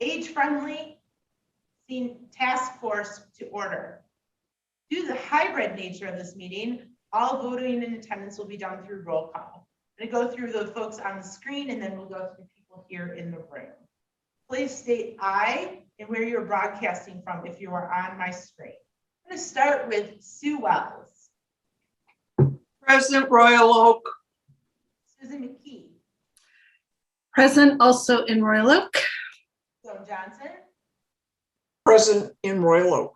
age-friendly task force to order. Due to the hybrid nature of this meeting, all voting and attendance will be done through roll call. I'm going to go through the folks on the screen and then we'll go through people here in the room. Please state aye and where you're broadcasting from if you are on my screen. I'm going to start with Sue Wells. Present, Royal Oak. Susan McKee. Present, also in Royal Oak. Joan Johnson. Present in Royal Oak.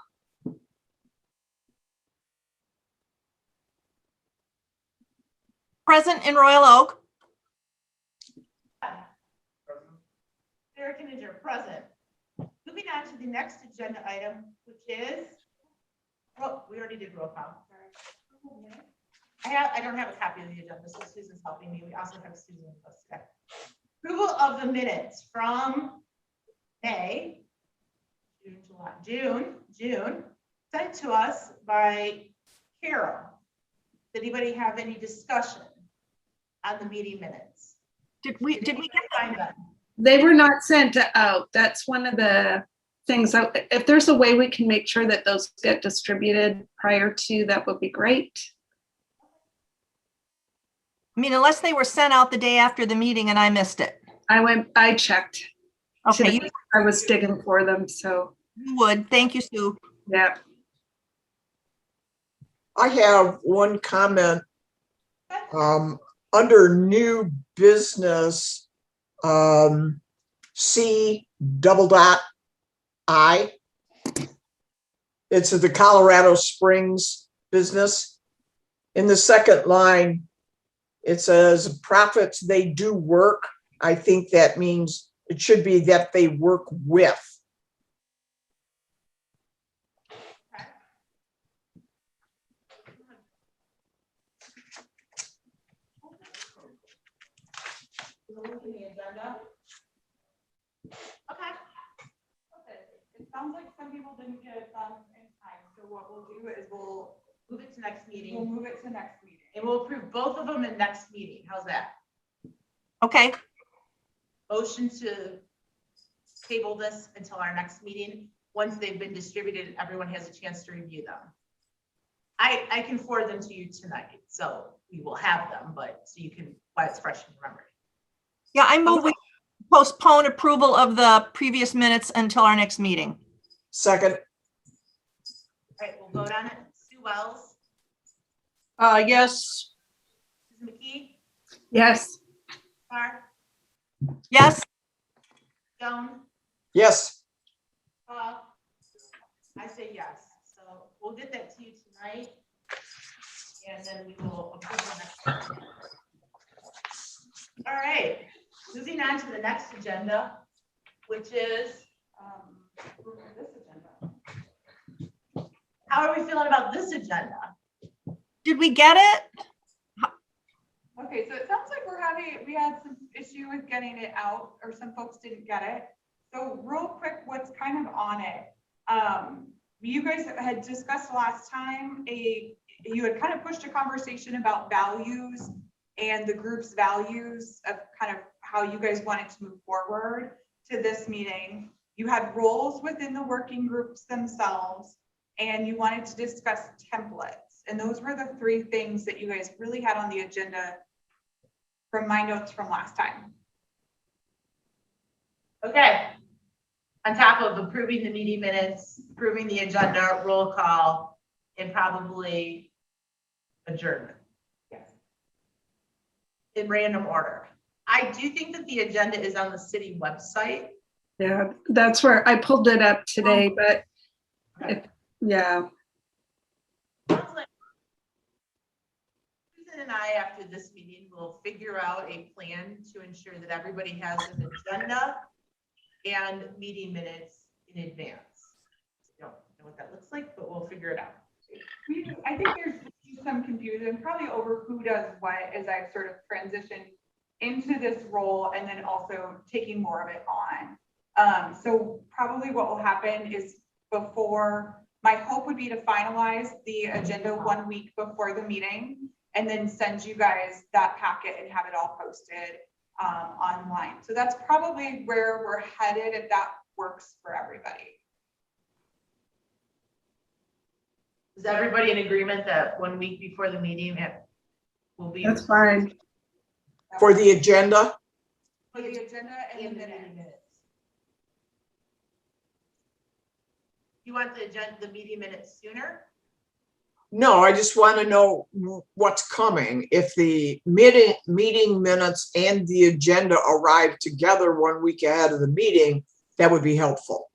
Present in Royal Oak. Sarah Kinninger, present. Moving on to the next agenda item, which is, well, we already did roll call. I don't have a copy of the agenda, so Susan's helping me. We also have Susan with us today. Approval of the minutes from May, June, sent to us by Carol. Did anybody have any discussion on the meeting minutes? Did we get find them? They were not sent out. That's one of the things. If there's a way we can make sure that those get distributed prior to, that would be great. I mean, unless they were sent out the day after the meeting and I missed it. I checked. Okay, I was digging for them, so. you would. Thank you, Sue. Yeah. I have one comment. Under new business, C:"I". It's the Colorado Springs business. In the second line, it says profits they do work. I think that means it should be that they work with. The agenda. Okay. It sounds like some people didn't get it done in time. So what we'll do is we'll Move it to next meeting. move it to next meeting. And we'll approve both of them in next meeting. How's that? Okay, Motion to table this until our next meeting. Once they've been distributed, everyone has a chance to review them. I can forward them to you tonight, so we will have them, but so you can, while it's fresh in your memory. yeah, I move we postpone approval of the previous minutes until our next meeting. Second. All right, we'll vote on it. Sue Wells, Yes. Susan McKee, Yes. Barr, Yes, Joan, Yes. I say yes. So we'll get that to you tonight. And then we will approve the next one. All right, moving on to the next agenda, which is, This agenda. how are we feeling about this agenda? did we get it? Okay, so it sounds like we had some issue with getting it out, or some folks didn't get it. So real quick, what's kind of on it? You guys had discussed last time, you had kind of pushed a conversation about values and the group's values of kind of how you guys wanted to move forward to this meeting. You had roles within the working groups themselves, and you wanted to discuss templates. And those were the three things that you guys really had on the agenda from my notes from last time. Okay. On top of approving the meeting minutes, approving the agenda, roll call, and probably adjournment. Yes. In random order. I do think that the agenda is on the city website. Yeah, that's where I pulled it up today, but Okay. yeah. Sounds like Susan and I, after this meeting, will figure out a plan to ensure that everybody has an agenda and meeting minutes in advance. I don't know what that looks like, but we'll figure it out. I think there's some confusion probably over who does what as I've sort of transitioned into this role and then also taking more of it on. So probably what will happen is my hope would be to finalize the agenda 1 week before the meeting and then send you guys that packet and have it all posted online. So that's probably where we're headed at that works for everybody. Is everybody in agreement that 1 week before the meeting it will be? That's fine. For the agenda? For the agenda and the And the minutes. meeting minutes. You want the agenda, the meeting minutes sooner? No, I just want to know what's coming. If the meeting minutes and the agenda arrive together 1 week ahead of the meeting, that would be helpful.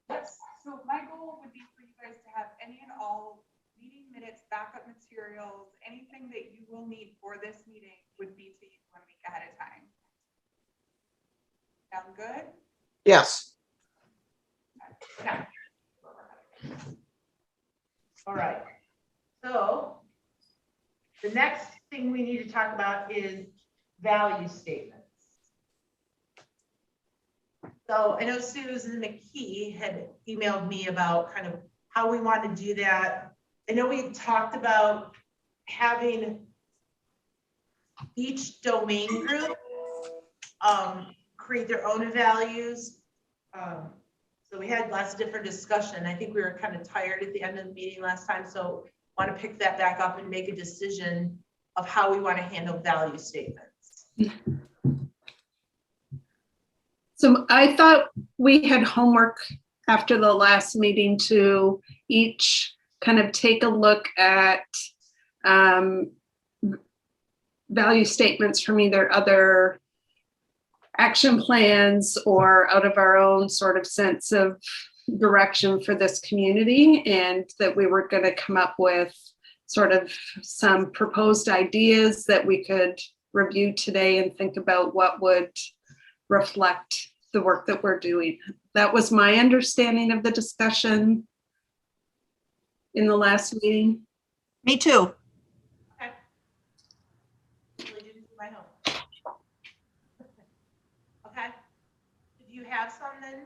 Yes, so my goal would be for you guys to have any and all meeting minutes, backup materials, anything that you will need for this meeting would be to you 1 week ahead of time. Sound good? Yes. Okay. All right. So the next thing we need to talk about is value statements. So I know Susan McKee had emailed me about kind of how we want to do that. I know we talked about having each domain group create their own values. So we had lots of different discussion. I think we were kind of tired at the end of the meeting last time, so want to pick that back up and make a decision of how we want to handle value statements. So I thought we had homework after the last meeting to each kind of take a look at value statements from either other action plans or out of our own sort of sense of direction for this community, and that we were going to come up with sort of some proposed ideas that we could review today and think about what would reflect the work that we're doing. That was my understanding of the discussion in the last meeting. Me too. Really didn't do my homework. Okay. Did you have some then?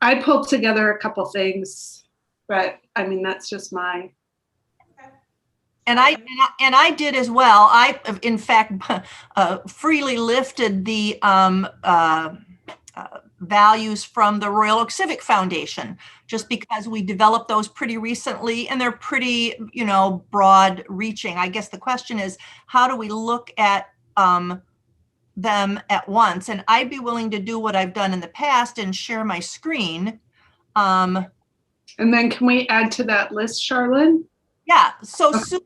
I pulled together a couple things, but I mean, that's just my. Okay. And I did as well. I, in fact, freely lifted the values from the Royal Oak Civic Foundation, just because we developed those pretty recently and they're pretty, broad reaching. I guess the question is, how do we look at them at once? And I'd be willing to do what I've done in the past and share my screen. And then can we add to that list, Charlotte? Yeah. So Okay.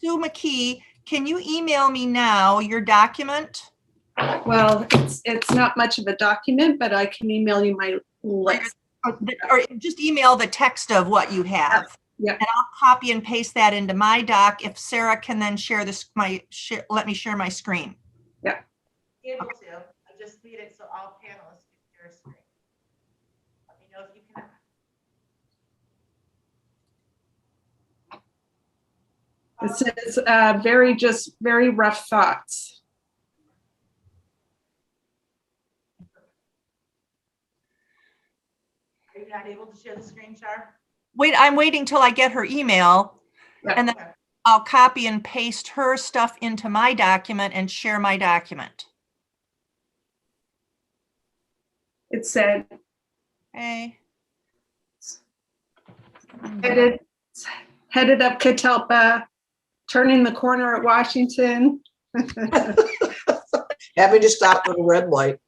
Sue McKee, can you email me now your document? Well, it's not much of a document, but I can email you my list. Or just email the text of what you have. Yeah. And I'll copy and paste that into my doc. If Sarah can then share this, let me share my screen. Able to. I just made it so all panelists can share a screen. Let me know if you can. This is very rough thoughts. Are you not able to share the screen, Char? Wait, I'm waiting till I get her email, Yeah. and then Okay. I'll copy and paste her stuff into my document and share my document. It said Okay. headed up Catalpa, turning the corner at Washington. Having to stop at a red light.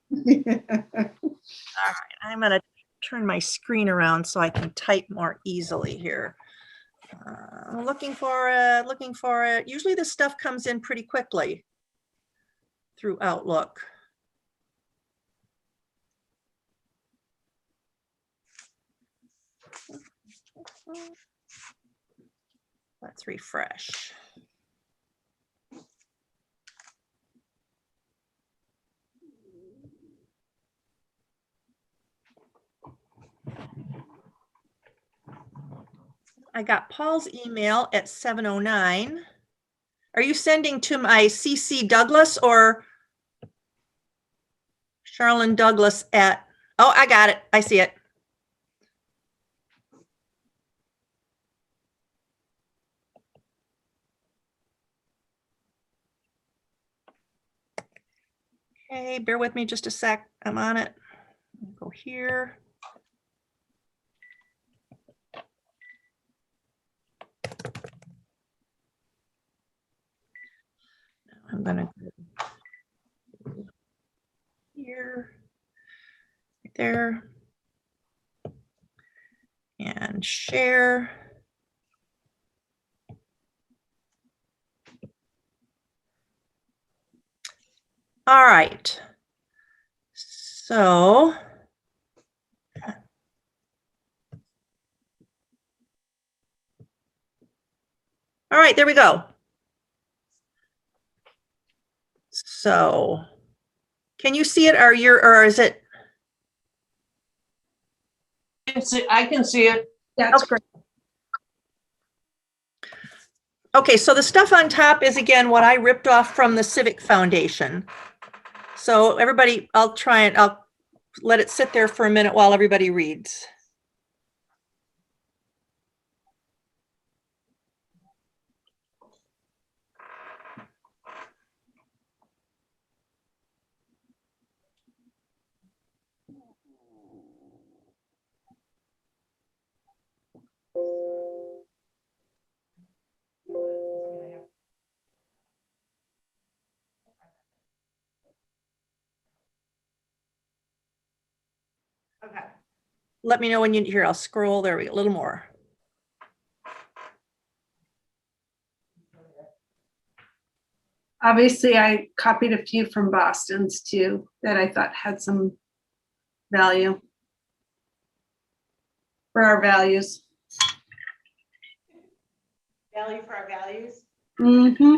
I'm going to turn my screen around so I can type more easily here. Looking for it. Usually this stuff comes in pretty quickly through Outlook. Let's refresh. I got Paul's email at 7:09. Are you sending to my CC Douglas or Charlene Douglas at, oh, I got it. I see it. Okay, bear with me just a sec. I'm on it. Go here. I'm gonna go here, right there, and share. All right. So all right, there we go. So can you see it, or is it? I can see it. That's great. Okay, so the stuff on top is again what I ripped off from the Civic Foundation. So everybody, I'll let it sit there for a minute while everybody reads. Okay. Let me know when you hear. I'll scroll there, a little more. Obviously, I copied a few from Boston's too that I thought had some value for our values. Value for our values. Mm-hmm.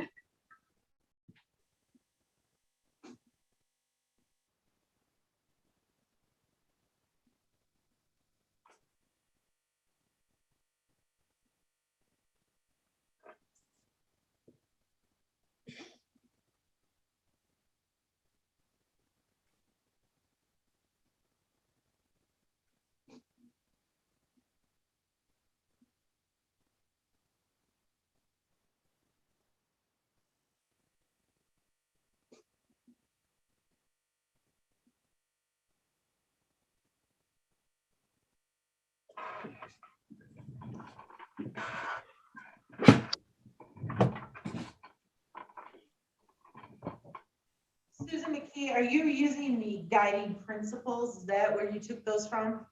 Susan McKee, are you using the guiding principles? Is that where you took those from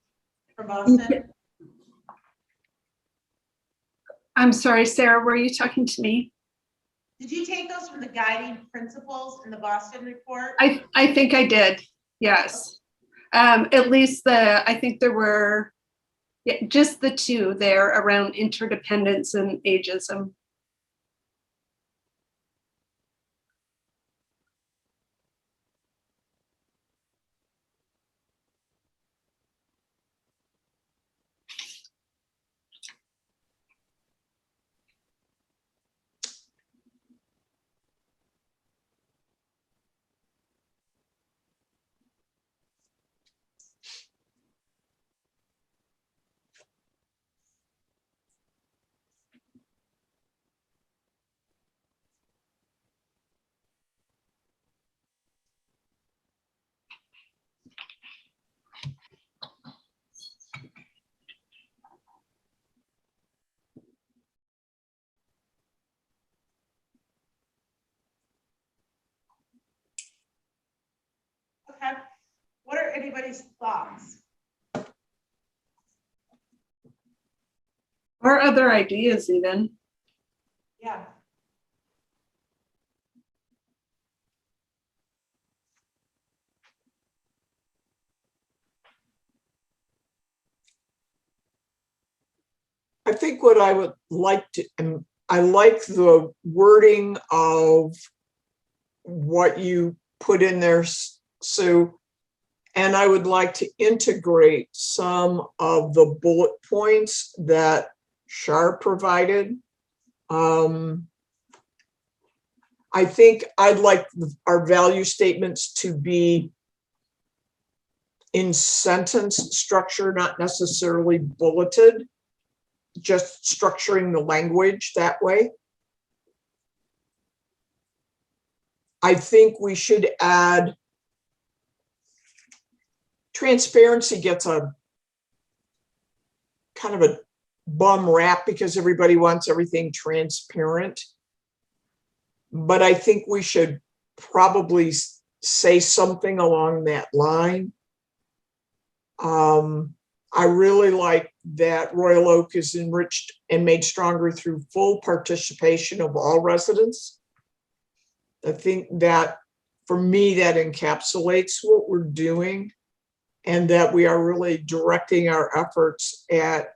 Boston? I'm sorry, Sarah, were you talking to me? Did you take those from the guiding principles in the Boston report? I think I did, yes. At least I think there were just the two there around interdependence and ageism. Okay. What are anybody's thoughts? Or other ideas even. Yeah. I think what I would like to, and I like the wording of what you put in there, Sue. And I would like to integrate some of the bullet points that Shar provided. I think I'd like our value statements to be in sentence structure, not necessarily bulleted, just structuring the language that way. I think we should add transparency gets a kind of a bum rap because everybody wants everything transparent. But I think we should probably say something along that line. I really like that Royal Oak is enriched and made stronger through full participation of all residents. I think that, for me, that encapsulates what we're doing, and that we are really directing our efforts at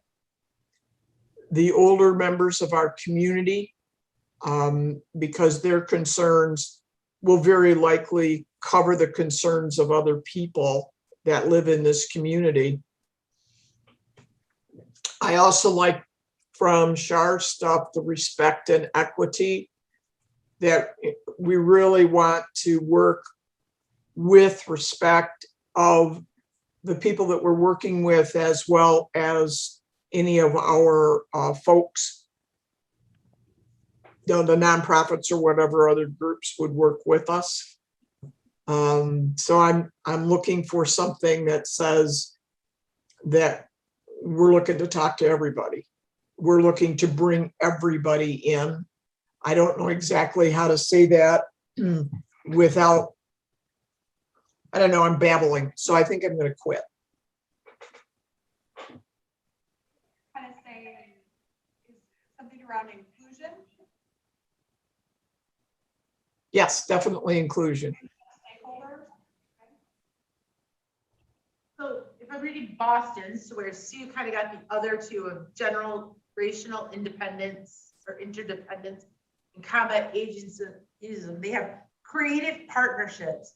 the older members of our community, because their concerns will very likely cover the concerns of other people that live in this community. I also like from Char's stuff the respect and equity, that we really want to work with respect of the people that we're working with, as well as any of our folks, the nonprofits or whatever other groups would work with us. So I'm looking for something that says that we're looking to talk to everybody. We're looking to bring everybody in. I don't know exactly how to say that without, I don't know, I'm babbling. So I think I'm going to quit. Kind of say something around inclusion. Yes, definitely inclusion. Stakeholders. So if I'm reading Boston, so where Sue kind of got the other two of general racial independence or interdependence and combat ageism, they have creative partnerships.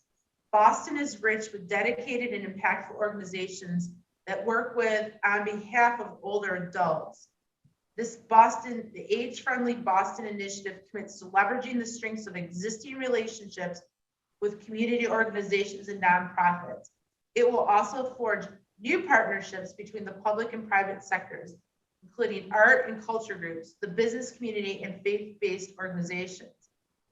Boston is rich with dedicated and impactful organizations that work with on behalf of older adults. This Boston, the Age-Friendly Boston Initiative commits to leveraging the strengths of existing relationships with community organizations and nonprofits. It will also forge new partnerships between the public and private sectors, including art and culture groups, the business community, and faith-based organizations.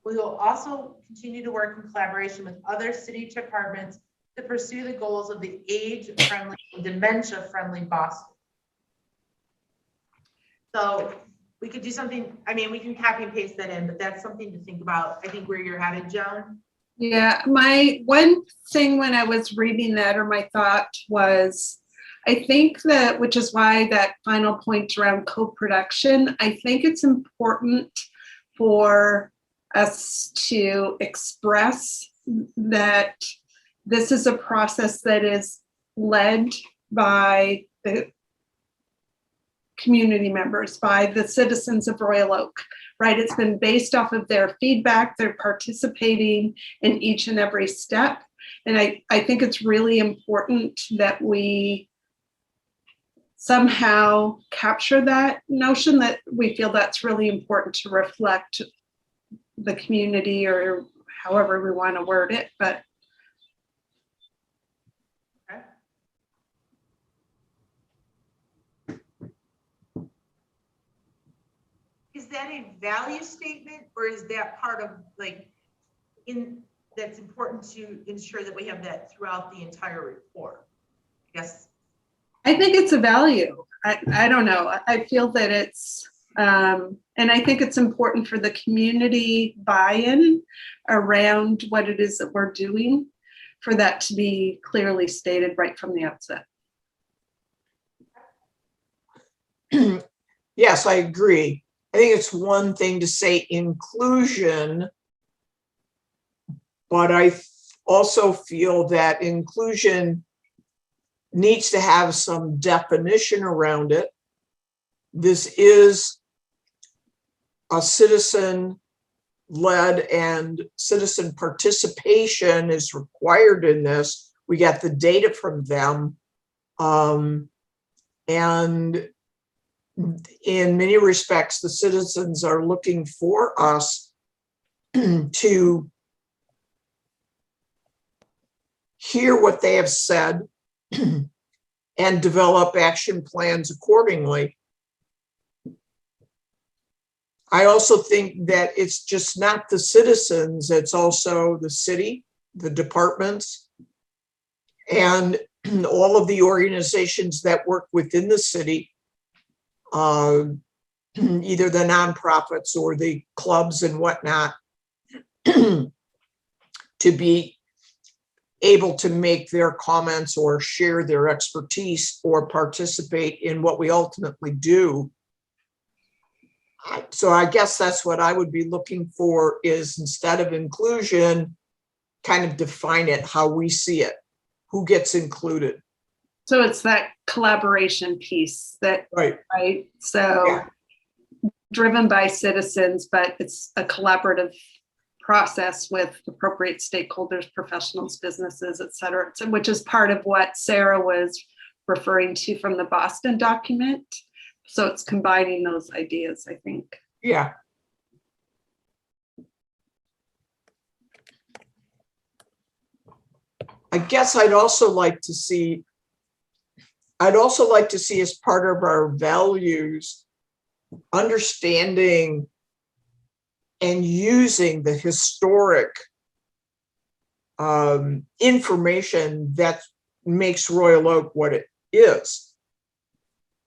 We will also continue to work in collaboration with other city departments to pursue the goals of the age-friendly and dementia-friendly Boston. So we could do something, I mean, we can copy and paste that in, but that's something to think about. I think where you're headed, Joan. Yeah, my one thing when I was reading that, or my thought was, I think that, which is why that final point around co-production, I think it's important for us to express that this is a process that is led by the community members, by the citizens of Royal Oak, right? It's been based off of their feedback. They're participating in each and every step. And I think it's really important that we somehow capture that notion, that we feel that's really important to reflect the community, or however we want to word it, but Okay. Is that a value statement, or is that part of that's important to ensure that we have that throughout the entire report? I guess. I think it's a value. I don't know. I feel that it's, and I think it's important for the community buy-in around what it is that we're doing, for that to be clearly stated right from the outset. Yes, I agree. I think it's one thing to say inclusion, but I also feel that inclusion needs to have some definition around it. This is a citizen-led, and citizen participation is required in this. We got the data from them. And in many respects, the citizens are looking for us to hear what they have said and develop action plans accordingly. I also think that it's just not the citizens, it's also the city, the departments, and all of the organizations that work within the city, either the nonprofits or the clubs and whatnot, to be able to make their comments or share their expertise or participate in what we ultimately do. So I guess that's what I would be looking for, is instead of inclusion, kind of define it how we see it, who gets included. So it's that collaboration piece that, Right. right? So Yeah. driven by citizens, but it's a collaborative process with appropriate stakeholders, professionals, businesses, et cetera, which is part of what Sarah was referring to from the Boston document. So it's combining those ideas, I think. Yeah. I guess I'd also like to see as part of our values, understanding and using the historic information that makes Royal Oak what it is.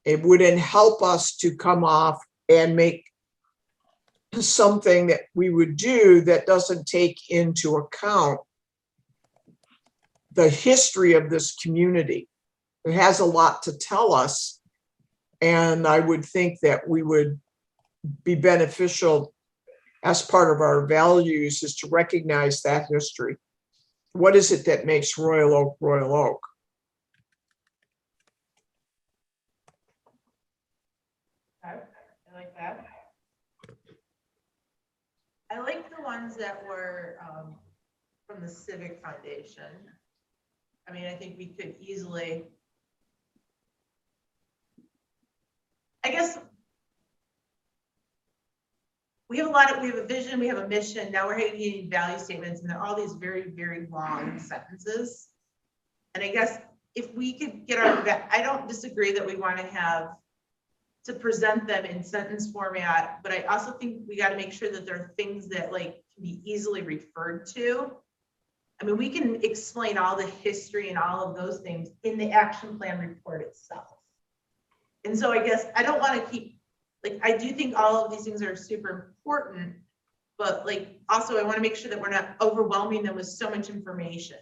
It wouldn't help us to come off and make something that we would do that doesn't take into account the history of this community. It has a lot to tell us, and I would think that we would be beneficial as part of our values is to recognize that history. What is it that makes Royal Oak Royal Oak? I like that. I like the ones that were from the Civic Foundation. I mean, I think we could easily, I guess, we have a vision, we have a mission, now we're getting value statements, and they're all these very, very long sentences. And I guess if we could get I don't disagree that we want to present them in sentence format, but I also think we got to make sure that there are things that like can be easily referred to. I mean, we can explain all the history and all of those things in the action plan report itself. And so I guess I don't want to keep, like, I do think all of these things are super important, but like, also I want to make sure that we're not overwhelming them with so much information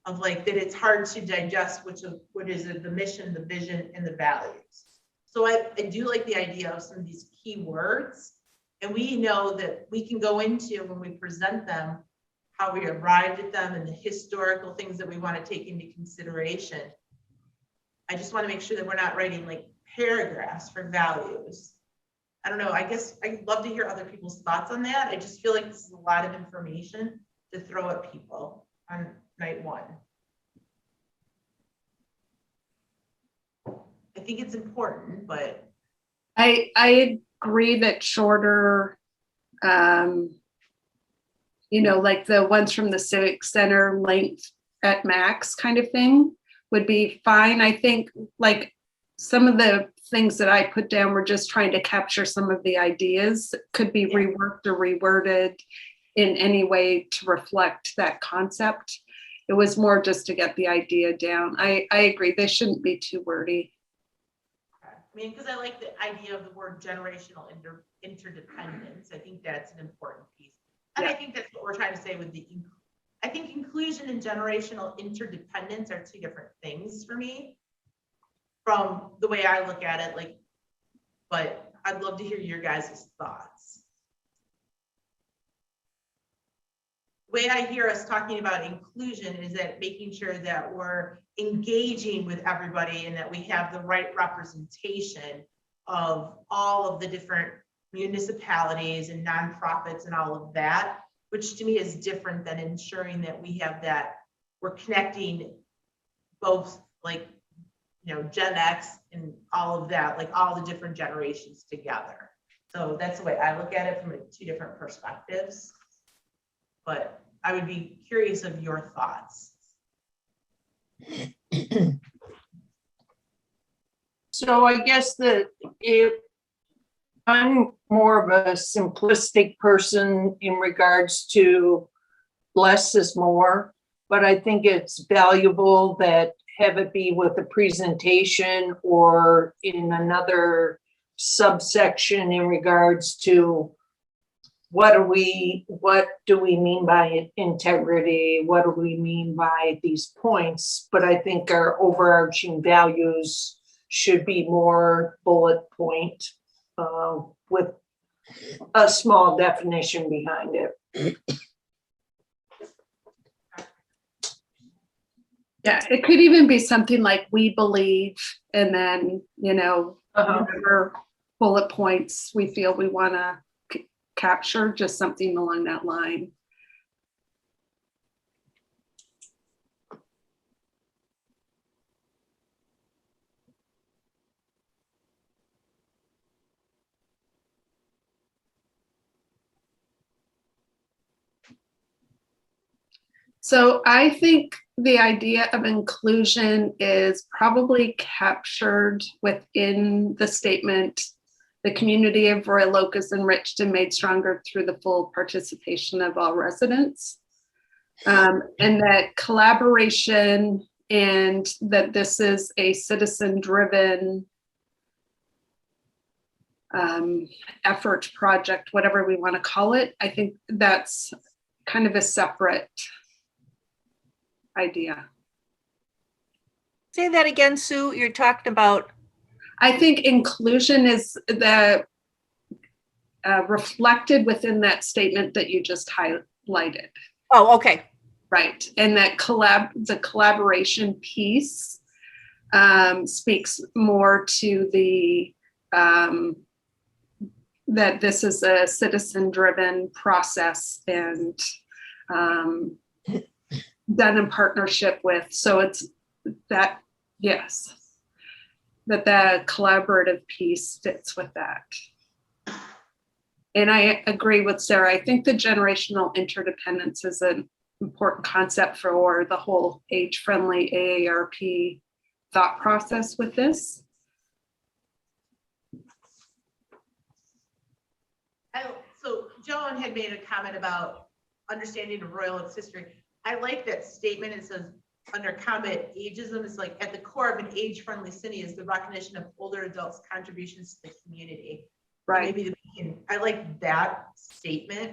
of like, that it's hard to digest, what is it, the mission, the vision, and the values. So I do like the idea of some of these key words, and we know that we can go into when we present them, how we arrived at them and the historical things that we want to take into consideration. I just want to make sure that we're not writing like paragraphs for values. I don't know, I guess I'd love to hear other people's thoughts on that. I just feel like this is a lot of information to throw at people on night one. I think it's important, but I agree that shorter, like the ones from the Civic Center, length at max kind of thing would be fine. I think like some of the things that I put down were just trying to capture some of the ideas, could be reworked or reworded in any way to reflect that concept. It was more just to get the idea down. I agree, they shouldn't be too wordy. I mean, because I like the idea of the word generational interdependence. I think that's an important piece. And I think that's what we're trying to say with I think inclusion and generational interdependence are two different things for me from the way I look at it, like, but I'd love to hear your guys' thoughts. The way I hear us talking about inclusion is that making sure that we're engaging with everybody and that we have the right representation of all of the different municipalities and nonprofits and all of that, which to me is different than ensuring that we have that, we're connecting both like, Gen X and all of that, like all the different generations together. So that's the way I look at it from two different perspectives. But I would be curious of your thoughts. So I guess that I'm more of a simplistic person in regards to less is more, but I think it's valuable that have it be with a presentation or in another subsection in regards to what do we mean by integrity? What do we mean by these points? But I think our overarching values should be more bullet point with a small definition behind it. Yeah, it could even be something like we believe, and then, whatever bullet points we feel we want to capture, just something along that line. So I think the idea of inclusion is probably captured within the statement. The community of Royal Oak is enriched and made stronger through the full participation of all residents. And that collaboration, and that this is a citizen-driven effort, project, whatever we want to call it. I think that's kind of a separate idea. Say that again, Sue. You're talking about. I think inclusion is the reflected within that statement that you just highlighted. Oh, okay. Right. And that the collaboration piece speaks more to the that this is a citizen-driven process and done in partnership with. So it's that, yes, that the collaborative piece fits with that. And I agree with Sarah. I think the generational interdependence is an important concept for the whole age-friendly AARP thought process with this. So Joan had made a comment about understanding of Royal Oak's history. I like that statement. It says under combat ageism, it's like at the core of an age-friendly city is the recognition of older adults' contributions to the community. Right. Maybe I like that statement.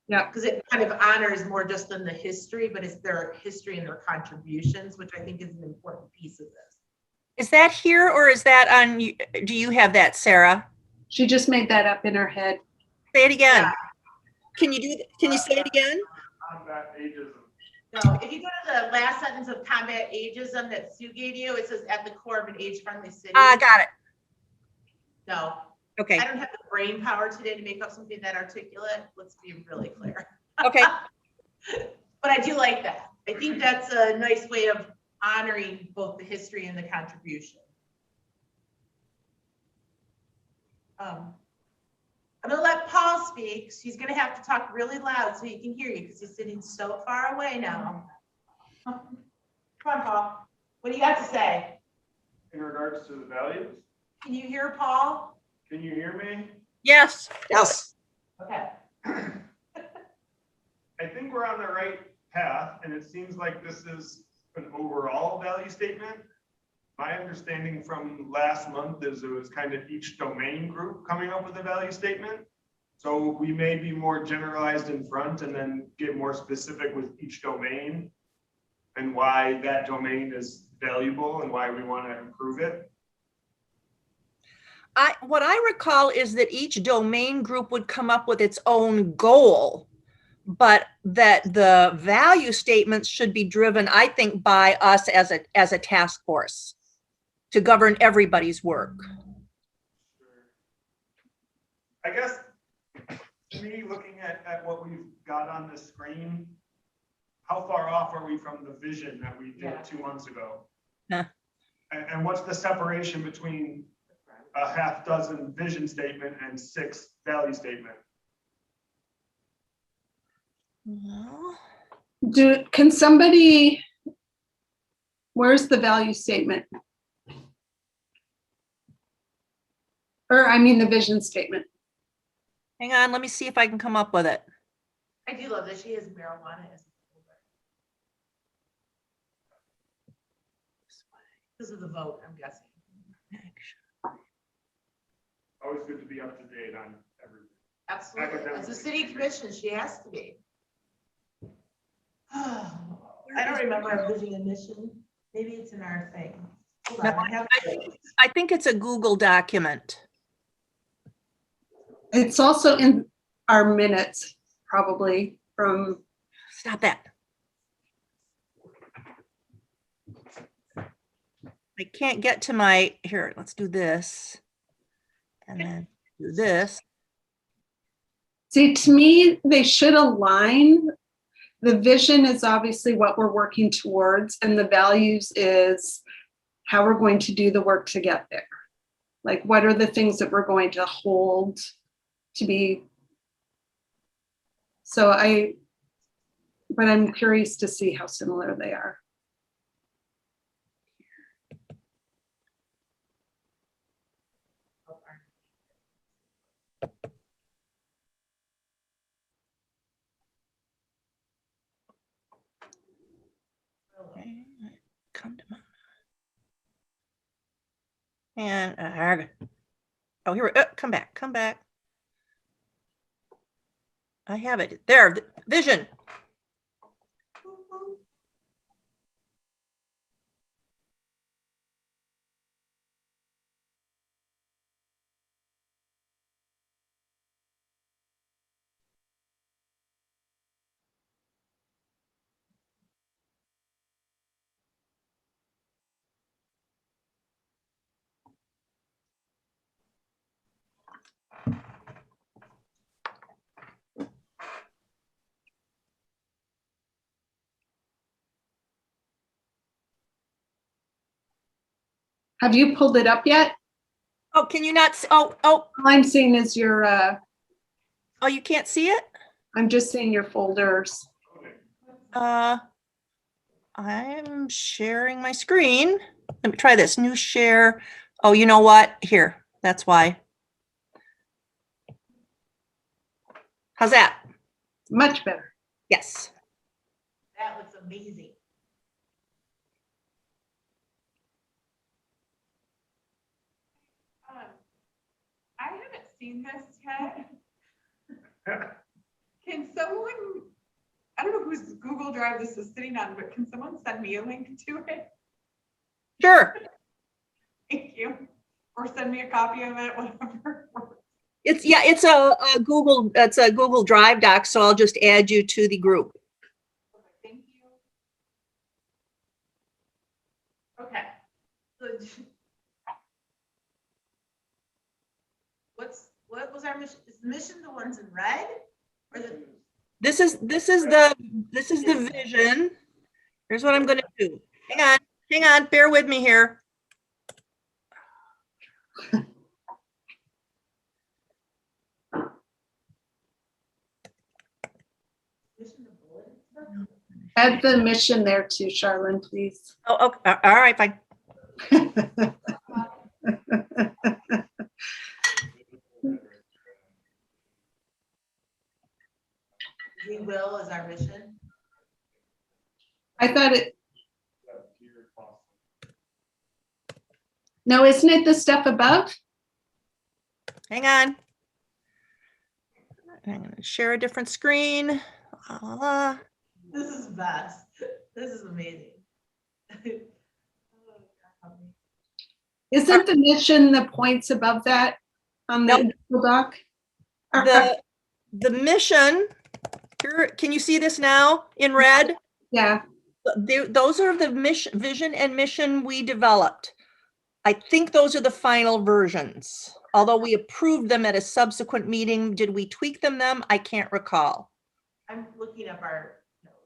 Yeah. Because it kind of honors more just than the history, but it's their history and their contributions, which I think is an important piece of this. Is that here or is that on? Do you have that, Sarah? She just made that up in her head. Say it again. Yeah. Can you say it again? Combat ageism. No, if you go to the last sentence of combat ageism that Sue gave you, it says at the core of an age-friendly city. Got it. No, Okay. I don't have the brain power today to make up something that articulate. Let's be really clear. Okay. But I do like that. I think that's a nice way of honoring both the history and the contribution. I'm gonna let Paul speak. He's gonna have to talk really loud so he can hear you because he's sitting so far away now. Come on, Paul. What do you got to say? In regards to the values, Can you hear Paul? can you hear me? Yes. Yes. Okay. I think we're on the right path, and it seems like this is an overall value statement. My understanding from last month is it was kind of each domain group coming up with a value statement. So we may be more generalized in front and then get more specific with each domain and why that domain is valuable and why we want to improve it. What I recall is that each domain group would come up with its own goal, but that the value statements should be driven, I think, by us as a task force to govern everybody's work. I guess, to me, looking at what we've got on the screen, how far off are we from the vision that we did 2 months ago? Huh. And what's the separation between a half dozen vision statement and 6 value statement? Well, Can somebody, where's the value statement? Or I mean the vision statement. hang on, let me see if I can come up with it. I do love that she has marijuana as a Because of the vote, I'm guessing. Always good to be up to date on everything. Absolutely. As a city commission, she has to be. I don't remember our vision and mission. Maybe it's in our thing. Hold on, No, I have. I think it's a Google document. It's also in our minutes, probably from, Stop that. I can't get to my, here, let's do this. And then do this. see, to me, they should align. The vision is obviously what we're working towards, and the values is how we're going to do the work to get there. Like, what are the things that we're going to hold to be? But I'm curious to see how similar they are. Okay, come to mama. And oh, here we come back, come back. I have it there. Vision. Have you pulled it up yet? Oh, can you not? Oh, All I'm seeing is your, oh, you can't see it? I'm just seeing your folders. I'm sharing my screen. Let me try this. New share. Oh, you know what? Here, that's why. How's that? Much better. Yes. That looks amazing. I haven't seen this yet. Can someone, I don't know whose Google Drive this is sitting on, but can someone send me a link to it? Sure. Thank you. Or send me a copy of it, whatever. It's it's a Google Drive doc, so I'll just add you to the group. Thank you. Okay. So what was our mission? Is the mission the ones in red? Or This is the vision. Here's what I'm going to do. Hang on, bear with me here. mission the bullet? Add the mission there too, Charlene, please. Oh, okay. All right, fine. We will is our mission. I thought it, no, isn't it the step above? Hang on. I'm going to share a different screen. This is best. This is amazing. Isn't the mission the points above that on the Google Doc? The mission, here, can you see this now in red? Yeah, Those are the mission, vision and mission we developed. I think those are the final versions. Although we approved them at a subsequent meeting, did we tweak them? I can't recall. I'm looking up our notes.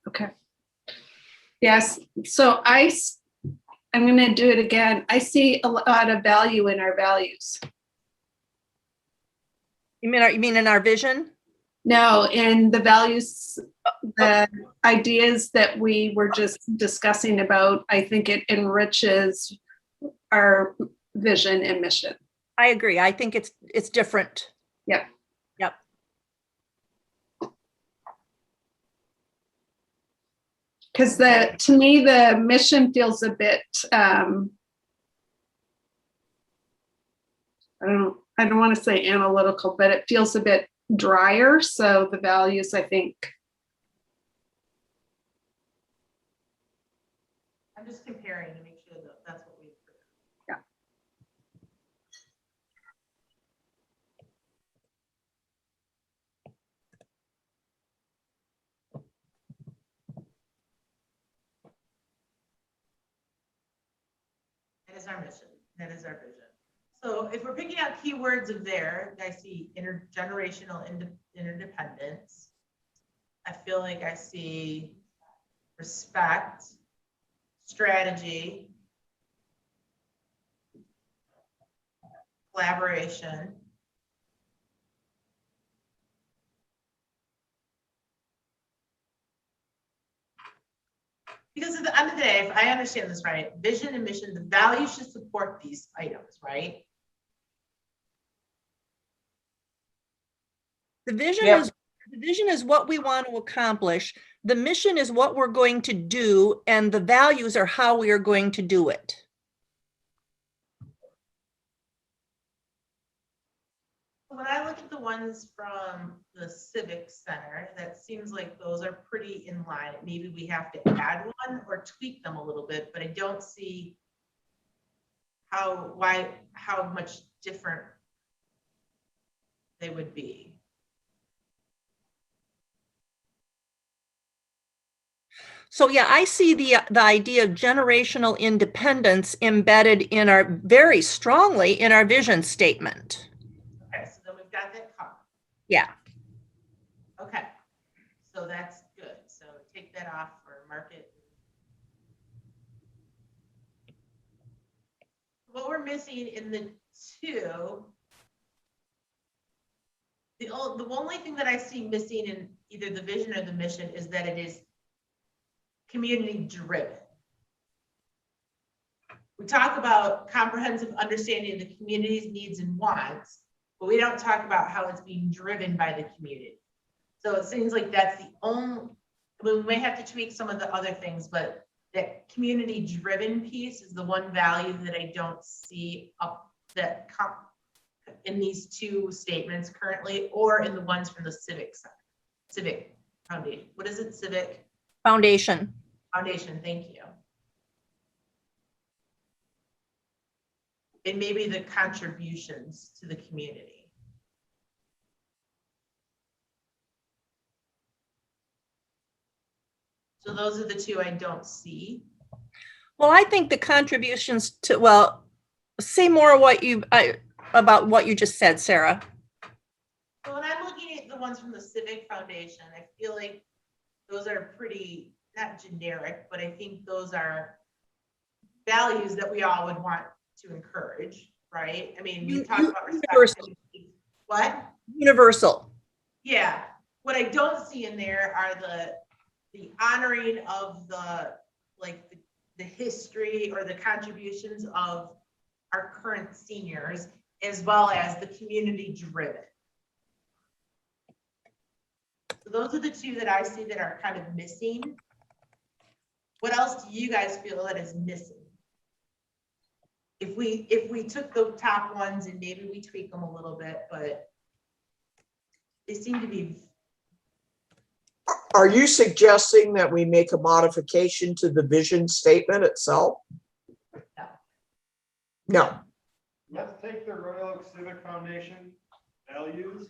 okay. Yes, so I'm gonna do it again. I see a lot of value in our values. You mean in our vision? No, in the values, the ideas that we were just discussing about, I think it enriches vision and mission. I agree. I think it's different. Yep. Yep. Because to me, the mission feels a bit, I don't want to say analytical, but it feels a bit drier. So the values, I think. I'm just comparing to make sure that that's what we. Yeah. That is our mission. That is our vision. So if we're picking out keywords of there, I see intergenerational interdependence. I feel like I see respect, strategy, collaboration. Because at the end of the day, if I understand this right, vision and mission, the values should support these items, right? The vision Yep. is the vision is what we want to accomplish. The mission is what we're going to do, and the values are how we are going to do it. When I look at the ones from the Civic Center, that seems like those are pretty in line. Maybe we have to add one or tweak them a little bit, but I don't see how much different they would be. So yeah, I see the idea of generational independence embedded in very strongly in our vision statement. Okay, so then we've got that covered. Yeah. Okay, so that's good. So take that off or mark it. What we're missing in the two, the only thing that I see missing in either the vision or the mission is that it is community driven. We talk about comprehensive understanding of the community's needs and wants, but we don't talk about how it's being driven by the community. So it seems like that's the only, I mean, we may have to tweak some of the other things, but that community driven piece is the one value that I don't see up in these two statements currently, or in the ones from the Civic Foundation. What is it? Civic Foundation. Foundation, thank you. And maybe the contributions to the community. So those are the two I don't see. Well, I think the contributions to, well, say more about what you just said, Sarah. So when I'm looking at the ones from the Civic Foundation, I feel like those are pretty, not generic, but I think those are values that we all would want to encourage, right? I mean, we talk about respect. Universal. What? Universal. Yeah. What I don't see in there are the honoring of the history or the contributions of our current seniors, as well as the community driven. So those are the two that I see that are kind of missing. What else do you guys feel that is missing? If we took the top ones and maybe we tweak them a little bit, but they seem to be. Are you suggesting that we make a modification to the vision statement itself? No. Let's take the Royal Oak Civic Foundation values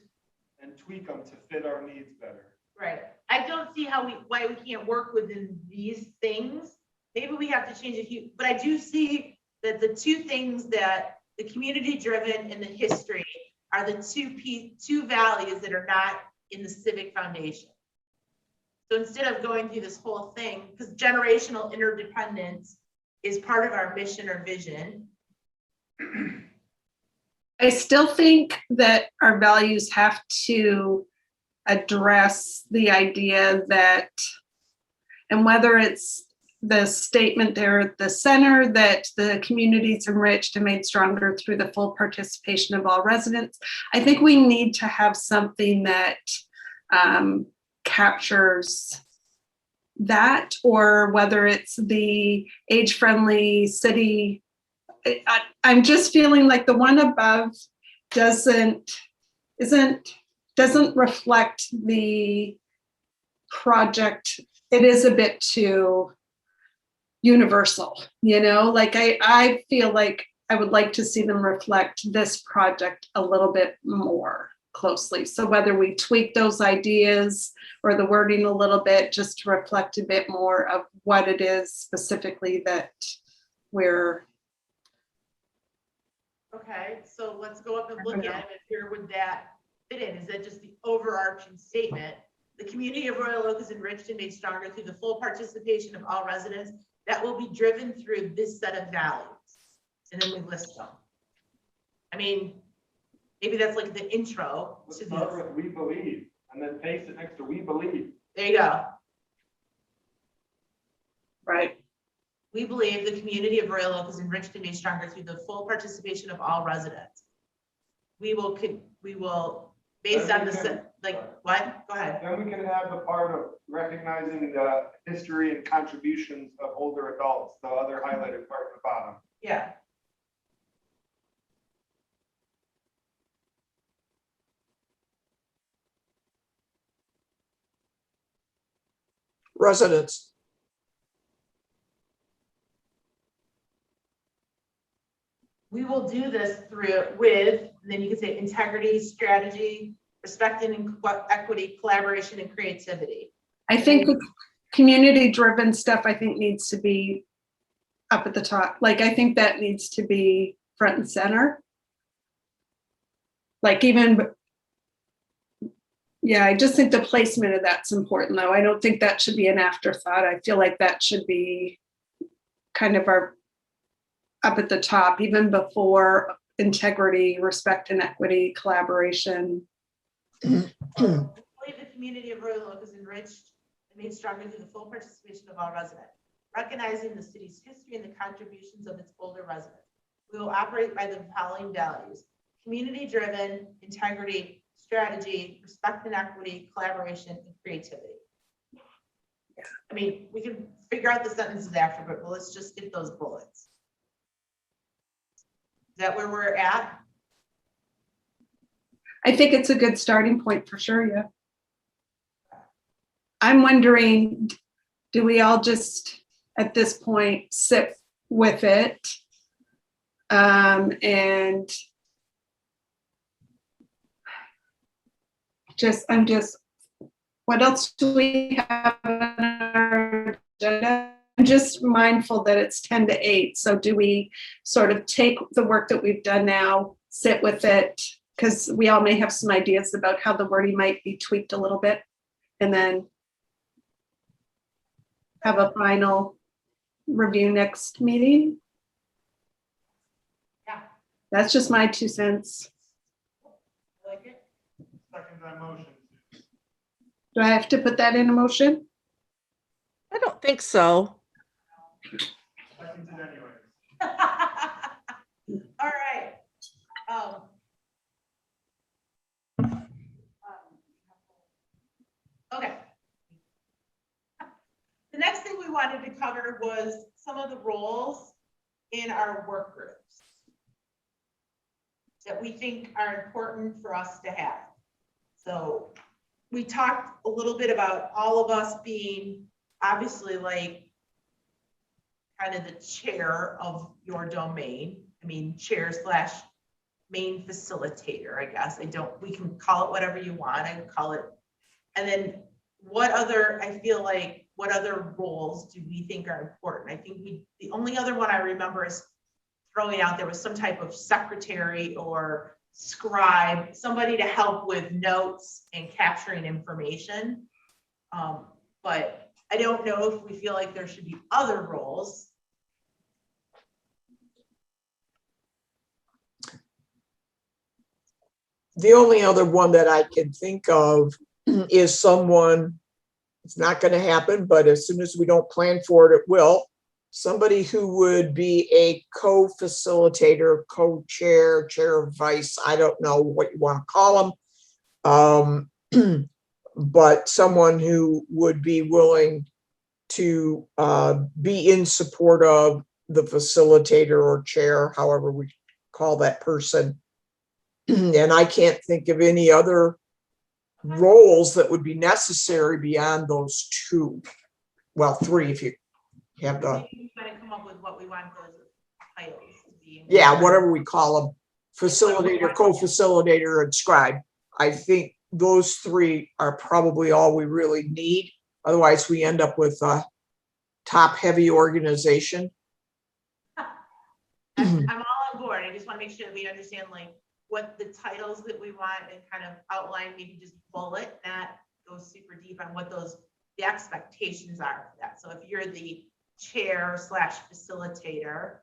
and tweak them to fit our needs better. Right. I don't see why we can't work within these things. Maybe we have to change a few, but I do see that the two things that the community driven and the history are the two values that are not in the Civic Foundation. So instead of going through this whole thing, because generational interdependence is part of our mission or vision. I still think that our values have to address the idea that, and whether it's the statement there at the center that the community is enriched and made stronger through the full participation of all residents. I think we need to have something that captures that, or whether it's the age-friendly city. I'm just feeling like the one above doesn't reflect the project. It is a bit too universal, like I feel like I would like to see them reflect this project a little bit more closely. So whether we tweak those ideas or the wording a little bit, just to reflect a bit more of what it is specifically that we're. Okay, so let's go up and look at it. Here would that fit in? Is that just the overarching statement? The community of Royal Oak is enriched and made stronger through the full participation of all residents that will be driven through this set of values. And then we list them. I mean, maybe that's like the intro Let's to start this. with we believe, and then paste it next to we believe. There you go. Right. We believe the community of Royal Oak is enriched and made stronger through the full participation of all residents. We will, based on this, like, what? Go ahead. Then we can have the part of recognizing the history and contributions of older adults, the other highlighted part at the bottom. Yeah. Residents. We will do this with, and then you can say integrity, strategy, respect and equity, collaboration, and creativity. I think the community-driven stuff, I think, needs to be up at the top. Like, I think that needs to be front and center. Like, yeah, I just think the placement of that's important, though. I don't think that should be an afterthought. I feel like that should be kind of our up at the top, even before integrity, respect and equity, collaboration. We believe the community of Royal Oak is enriched and made stronger through the full participation of all residents, recognizing the city's history and the contributions of its older residents. We will operate by the following values: community-driven, integrity, strategy, respect and equity, collaboration, and creativity. I mean, we can figure out the sentences after, but let's just get those bullets. Is that where we're at? I think it's a good starting point for sure, yeah. I'm wondering, do we all just, at this point, sit with it? And what else do we have on our agenda? I'm just mindful that it's 10 to 8. So do we sort of take the work that we've done now, sit with it, because we all may have some ideas about how the wording might be tweaked a little bit, and then have a final review next meeting? Yeah. That's just my 2 cents. I like it. Second that motion. Do I have to put that in a motion? I don't think so. Second it anyways. All right. Okay. The next thing we wanted to cover was some of the roles in our work groups that we think are important for us to have. So we talked a little bit about all of us being obviously like kind of the chair of your domain. I mean, chair slash main facilitator, I guess. We can call it whatever you want. I can call it. And then what other roles do we think are important? I think the only other one I remember is throwing out there was some type of secretary or scribe, somebody to help with notes and capturing information. But I don't know if we feel like there should be other roles. The only other one that I can think of is someone It's not going to happen, but as soon as we don't plan for it, it will. Somebody who would be a co-facilitator, co-chair, chair of vice, I don't know what you want to call them. But someone who would be willing to be in support of the facilitator or chair, however we call that person. And I can't think of any other roles that would be necessary beyond those two. Well, three if you have the, Maybe we gotta come up with what we want those titles to be. yeah, whatever we call them, facilitator, co-facilitator, and scribe. I think those three are probably all we really need. Otherwise, we end up with a top-heavy organization. I'm all on board. I just want to make sure that we understand like what the titles that we want and kind of outline, maybe just bullet, not go super deep on what the expectations are for that. So if you're the chair / facilitator,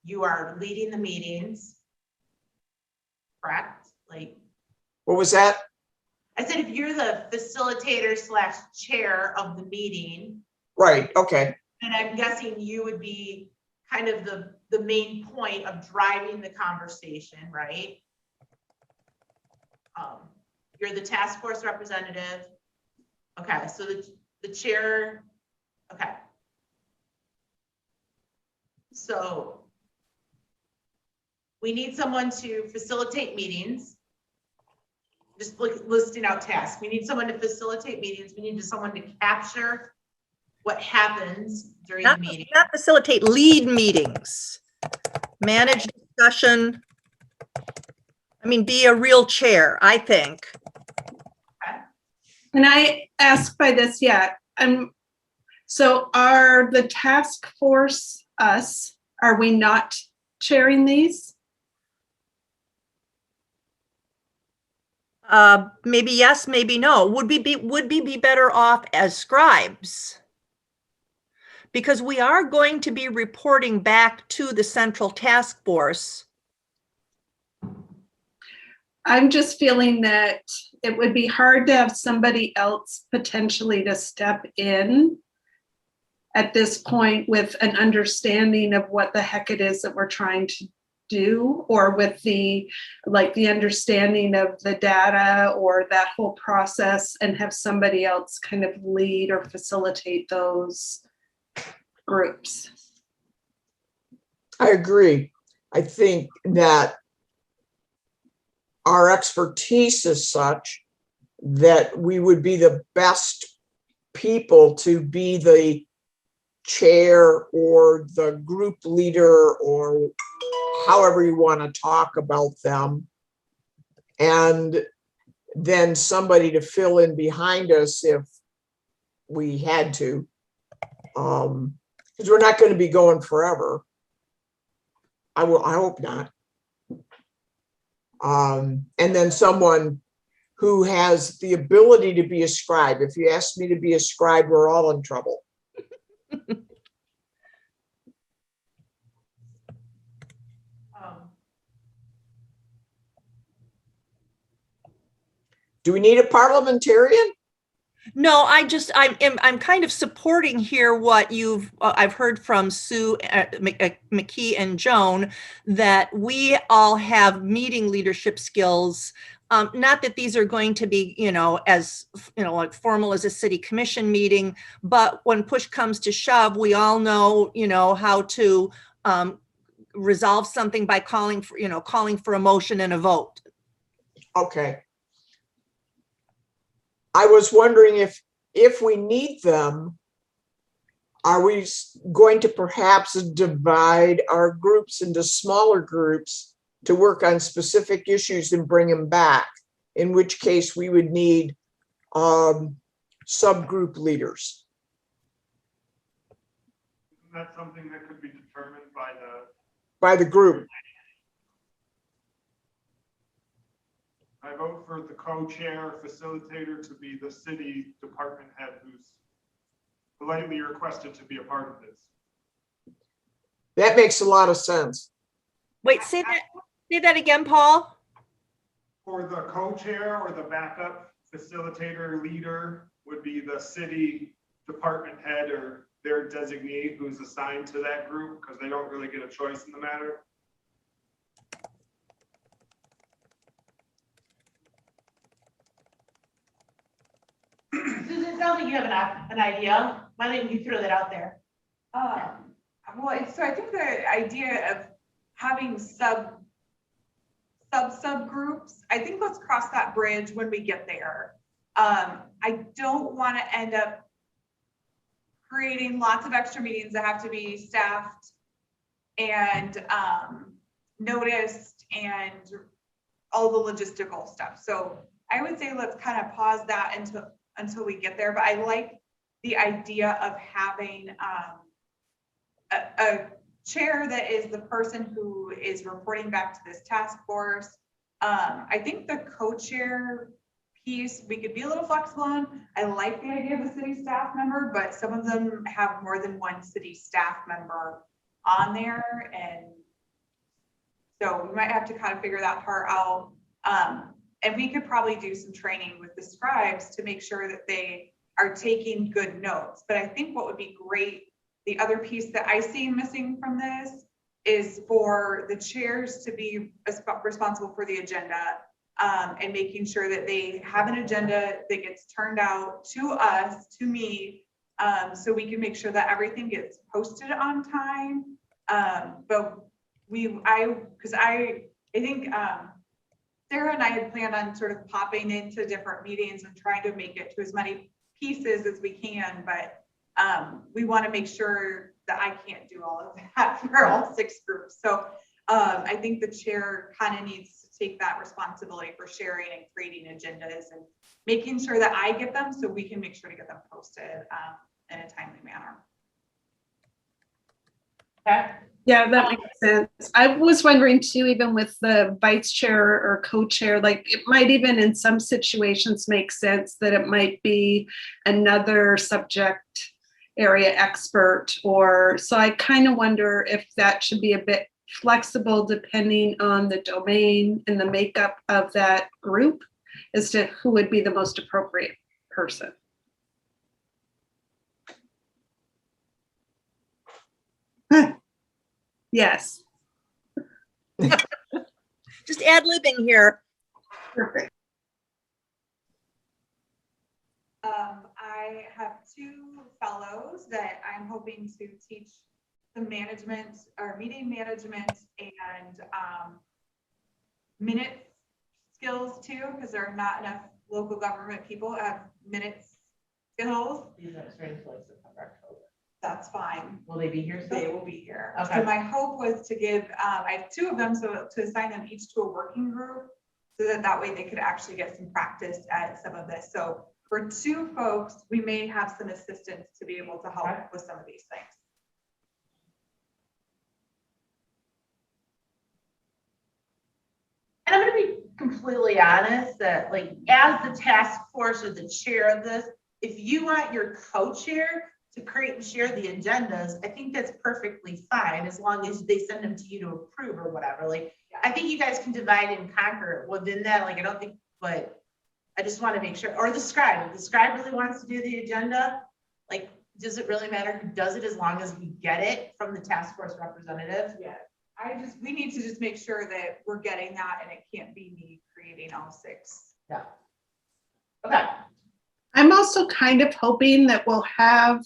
you are leading the meetings, correct? Like, What was that? I said, if you're the facilitator / chair of the meeting, Right, okay, and I'm guessing you would be kind of the main point of driving the conversation, right? You're the task force representative. Okay, so the chair, okay. So we need someone to facilitate meetings. Just listing out tasks. We need someone to facilitate meetings. We need someone to capture what happens during the meeting. Not facilitate, lead meetings, manage discussion. I mean, be a real chair, I think. Can I ask by this yet? So are the task force us, are we not chairing these? Maybe yes, maybe no. Would we be better off as scribes? Because we are going to be reporting back to the central task force. I'm just feeling that it would be hard to have somebody else potentially to step in at this point with an understanding of what the heck it is that we're trying to do, or with the understanding of the data or that whole process, and have somebody else kind of lead or facilitate those groups. I agree. I think that our expertise is such that we would be the best people to be the chair or the group leader, or however you want to talk about them. And then somebody to fill in behind us if we had to. Because we're not going to be going forever. I hope not. And then someone who has the ability to be a scribe. If you ask me to be a scribe, we're all in trouble. Do we need a parliamentarian? No, I'm kind of supporting here what I've heard from Sue McKee and Joan, that we all have meeting leadership skills. Not that these are going to be, as, like formal as a city commission meeting, but when push comes to shove, we all know, how to resolve something by calling for a motion and a vote. Okay. I was wondering if we need them, are we going to perhaps divide our groups into smaller groups to work on specific issues and bring them back? In which case we would need subgroup leaders. Isn't that something that could be determined By the group. I vote for the co-chair facilitator to be the city department head who's politely requested to be a part of this. That makes a lot of sense. Wait, say that again, Paul. For the co-chair or the backup facilitator leader would be the city department head or their designee who's assigned to that group, because they don't really get a choice in the matter. Susan, it sounds like you have an idea. Why don't you throw that out there? Well, so I think the idea of having subgroups, I think let's cross that bridge when we get there. I don't want to end up creating lots of extra meetings that have to be staffed and noticed and all the logistical stuff. So I would say let's kind of pause that until we get there. But I like the idea of having a chair that is the person who is reporting back to this task force. I think the co-chair piece, we could be a little flexible on. I like the idea of a city staff member, but some of them have more than one city staff member on there. And so we might have to kind of figure that part out. And we could probably do some training with the scribes to make sure that they are taking good notes. But I think what would be great, the other piece that I see missing from this is for the chairs to be responsible for the agenda, and making sure that they have an agenda that gets turned out to us, to me, so we can make sure that everything gets posted on time. But I think Sarah and I had planned on sort of popping into different meetings and trying to make it to as many pieces as we can, but we want to make sure that I can't do all of that for all 6 groups. So I think the chair kind of needs to take that responsibility for sharing and creating agendas and making sure that I get them so we can make sure to get them posted in a timely manner. Okay. Yeah, that makes sense. I was wondering too, even with the vice chair or co-chair, like it might even in some situations make sense that it might be another subject area expert, or so I kind of wonder if that should be a bit flexible depending on the domain and the makeup of that group as to who would be the most appropriate person. Yes. Just ad-libbing here. Perfect. I have 2 fellows that I'm hoping to teach the management or meeting management and minute skills too, because there are not enough local government people that have minutes skills. These are starting to like September, October. That's fine. Will they be here? They will be here. Okay. So my hope was to give, I have 2 of them, so to assign them each to a working group so that way they could actually get some practice at some of this. So for 2 folks, we may have some assistance to be able to help with some of these things. And I'm gonna be completely honest that like, as the task force or the chair of this, if you want your co-chair to create and share the agendas, I think that's perfectly fine, as long as they send them to you to approve or whatever. Like, I think you guys can divide and conquer within that. Like, I don't think, but I just want to make sure, or the scribe, if the scribe really wants to do the agenda, like, does it really matter who does it as long as we get it from the task force representative? Yeah, we need to just make sure that we're getting that and it can't be me creating all 6. Yeah. Okay. I'm also kind of hoping that we'll have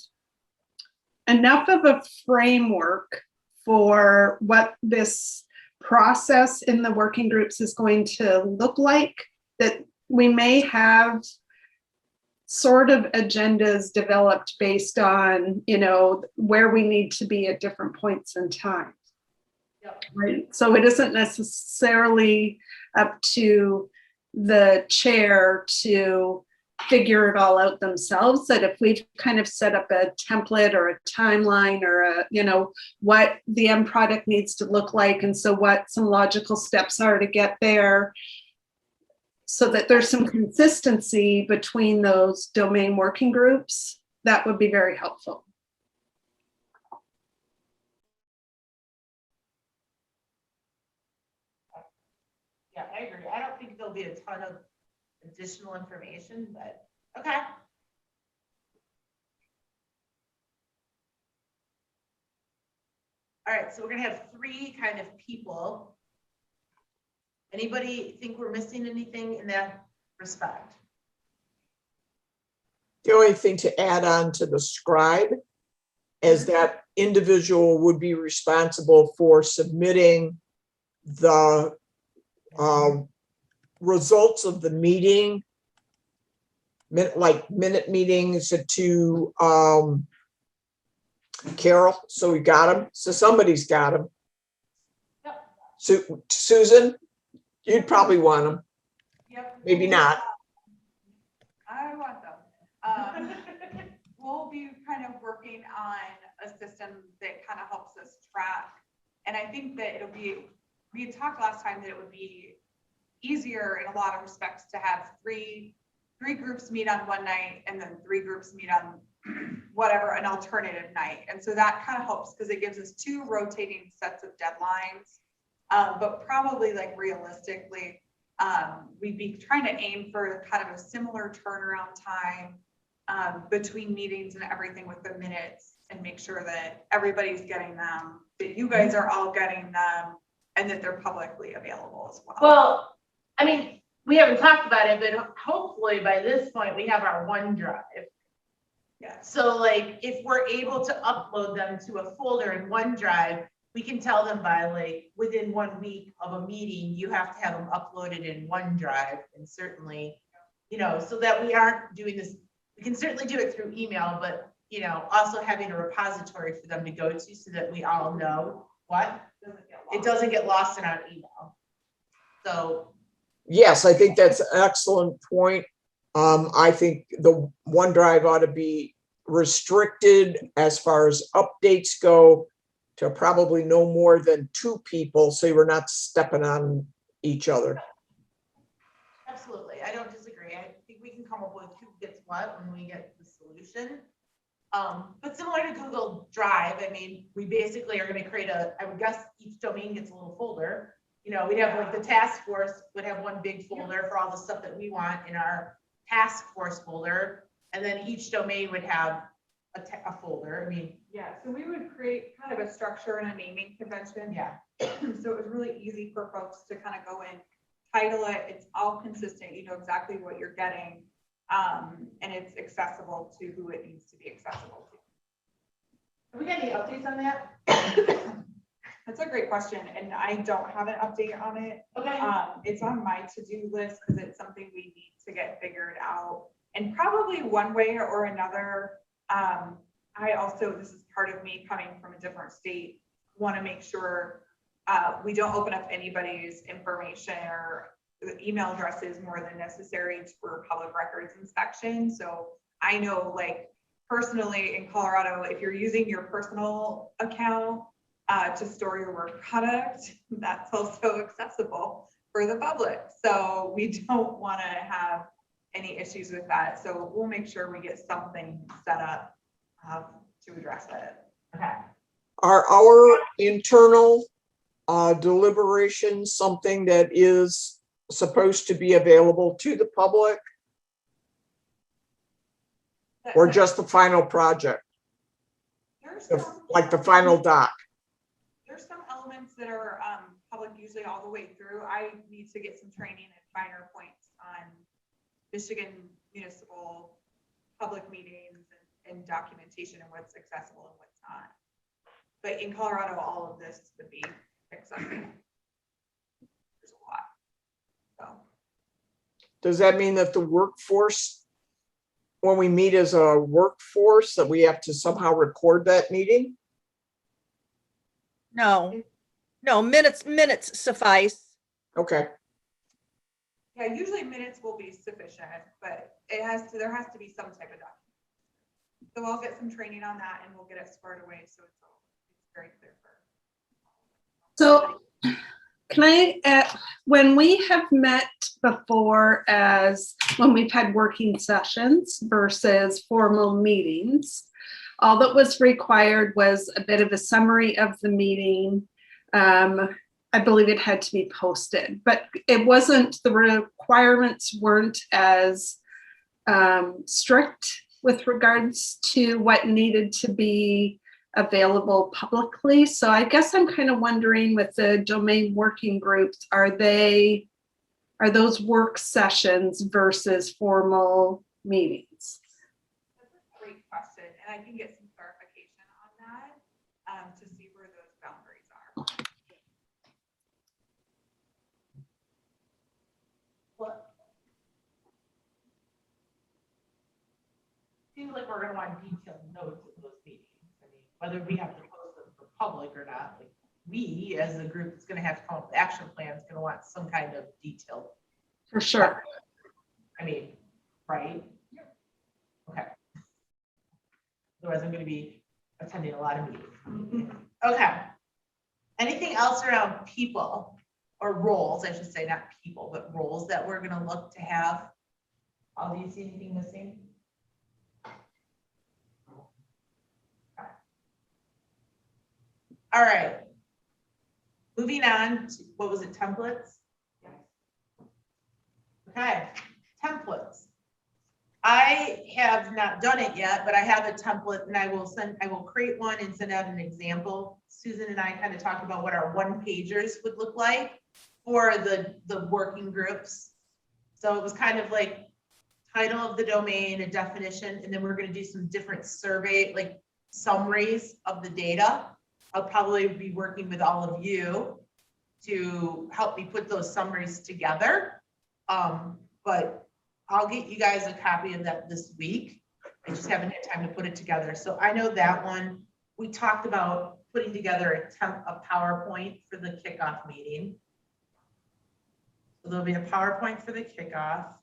enough of a framework for what this process in the working groups is going to look like, that we may have sort of agendas developed based on, you know, where we need to be at different points in time. Yep. Right. So it isn't necessarily up to the chair to figure it all out themselves, that if we've kind of set up a template or a timeline or a, you know, what the end product needs to look like, and so what some logical steps are to get there, so that there's some consistency between those domain working groups, that would be very helpful. Yeah, I agree. I don't think there'll be a ton of additional information, but, okay. All right, so we're gonna have 3 kind of people. Anybody think we're missing anything in that respect? The only thing to add on to the scribe is that individual would be responsible for submitting the results of the meeting, like minute meetings to Carol. So we got them. So somebody's got them. Yep. Susan, you'd probably want them. Yep. Maybe not. I want them. We'll be kind of working on a system that kind of helps us track. And I think that we had talked last time that it would be easier in a lot of respects to have three groups meet on one night and then 3 groups meet on whatever, an alternative night. And so that kind of helps because it gives us 2 rotating sets of deadlines. But probably like realistically, we'd be trying to aim for kind of a similar turnaround time between meetings and everything with the minutes, and make sure that everybody's getting them, that you guys are all getting them, and that they're publicly available as well. Well, I mean, we haven't talked about it, but hopefully by this point, we have our OneDrive. Yeah. So like, if we're able to upload them to a folder in OneDrive, we can tell them by like, within 1 week of a meeting, you have to have them uploaded in OneDrive, and certainly, so that we aren't doing this. We can certainly do it through email, but, also having a repository for them to go to so that we all know what, it doesn't get lost in our email. So. Yes, I think that's an excellent point. I think the OneDrive ought to be restricted as far as updates go to probably no more than 2 people, so we're not stepping on each other. Absolutely, I don't disagree. I think we can come up with who gets what when we get the solution. But similar to Google Drive, I mean, we basically are gonna create I would guess each domain gets a little folder. We'd have like the task force would have one big folder for all the stuff that we want in our task force folder. And then each domain would have a folder. I mean, Yeah, so we would create kind of a structure and a naming convention. yeah, So it was really easy for folks to kind of go in, title it, it's all consistent, you know exactly what you're getting. And it's accessible to who it needs to be accessible to. have we got any updates on that? That's a great question, and I don't have an update on it. Okay. It's on my to-do list because it's something we need to get figured out. And probably one way or another, I also, this is part of me coming from a different state, want to make sure we don't open up anybody's information or email addresses more than necessary for public records inspection. So I know, like, personally in Colorado, if you're using your personal account to store your work product, that's also accessible for the public. So we don't want to have any issues with that. So we'll make sure we get something set up to address it. Okay. Are our internal deliberations something that is supposed to be available to the public, or just the final project, There's like the final doc? There's some elements that are public usually all the way through. I need to get some training and finer points on Michigan municipal public meetings and documentation and what's accessible and what's not. But in Colorado, all of this would be accessible. There's a lot. So Does that mean that the workforce, when we meet as a workforce, that we have to somehow record that meeting? No, minutes suffice. Okay, yeah, usually minutes will be sufficient, but there has to be some type of document. So I'll get some training on that and we'll get it squared away so it's very clear for. So can I, when we have met before, as when we've had working sessions versus formal meetings, all that was required was a bit of a summary of the meeting, I believe it had to be posted, but it wasn't, the requirements weren't as strict with regards to what needed to be available publicly. So I guess I'm kind of wondering with the domain working groups, are those work sessions versus formal meetings? That's a great question, and I can get some clarification on that, to see where those boundaries are. What? Seems like we're gonna want detailed notes of those meetings. I mean, whether we have to post them for public or not, like, we as a group is gonna have to come up with action plans, gonna want some kind of detailed. For sure. I mean, right? Okay. Otherwise, I'm gonna be attending a lot of meetings. Okay. Anything else around people or roles, I should say, not people, but roles that we're gonna look to have? Do you see anything missing? Okay. All right. Moving on to, what was it, templates? Okay, templates. I have not done it yet, but I have a template and I will create one and send out an example. Susan and I kind of talked about what our one pagers would look like for the working groups. So it was kind of like title of the domain, a definition, and then we're going to do some different survey, like summaries of the data. I'll probably be working with all of you to help me put those summaries together. But I'll get you guys a copy of that this week. I just haven't had time to put it together. So I know that one, we talked about putting together a PowerPoint for the kickoff meeting. So there'll be a PowerPoint for the kickoff.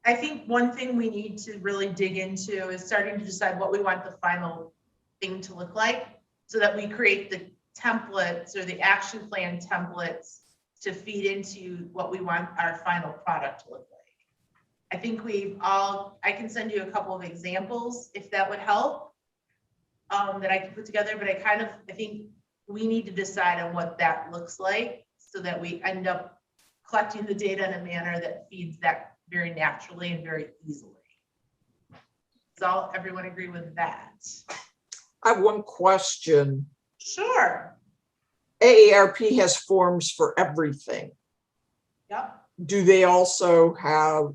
I think one thing we need to really dig into is starting to decide what we want the final thing to look like so that we create the templates or the action plan templates to feed into what we want our final product to look like. I think I can send you a couple of examples if that would help, that I can put together, but I think we need to decide on what that looks like so that we end up collecting the data in a manner that feeds that very naturally and very easily. Does everyone agree with that? I have one question. Sure. AARP has forms for everything. Yep. Do they also have,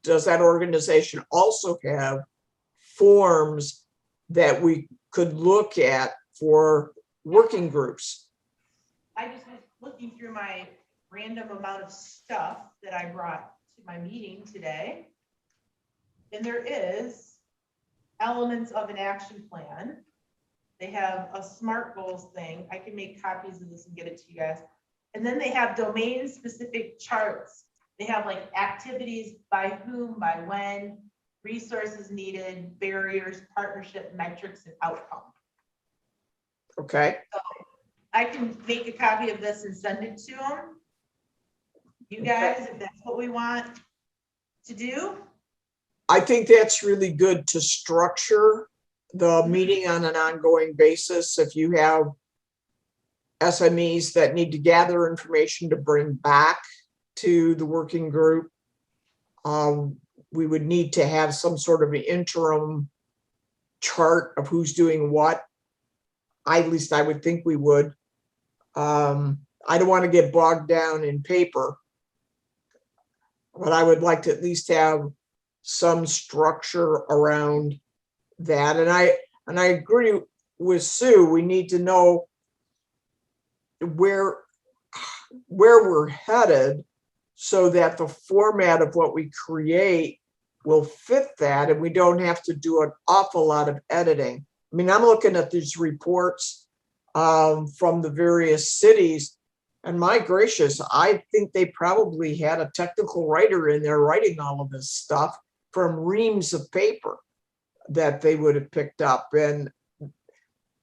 does that organization also have forms that we could look at for working groups? I just was looking through my random amount of stuff that I brought to my meeting today. And there is elements of an action plan. They have a SMART goals thing. I can make copies of this and get it to you guys. And then they have domain specific charts. They have like activities by whom, by when, resources needed, barriers, partnership, metrics, and outcome. Okay. So I can make a copy of this and send it to them. You guys, if that's what we want to do. I think that's really good to structure the meeting on an ongoing basis. If you have SMEs that need to gather information to bring back to the working group, we would need to have some sort of an interim chart of who's doing what. At least I would think we would. I don't want to get bogged down in paper, but I would like to at least have some structure around that. And I agree with Sue. We need to know where we're headed so that the format of what we create will fit that and we don't have to do an awful lot of editing. I mean, I'm looking at these reports from the various cities, and my gracious, I think they probably had a technical writer in there writing all of this stuff from reams of paper that they would have picked up. And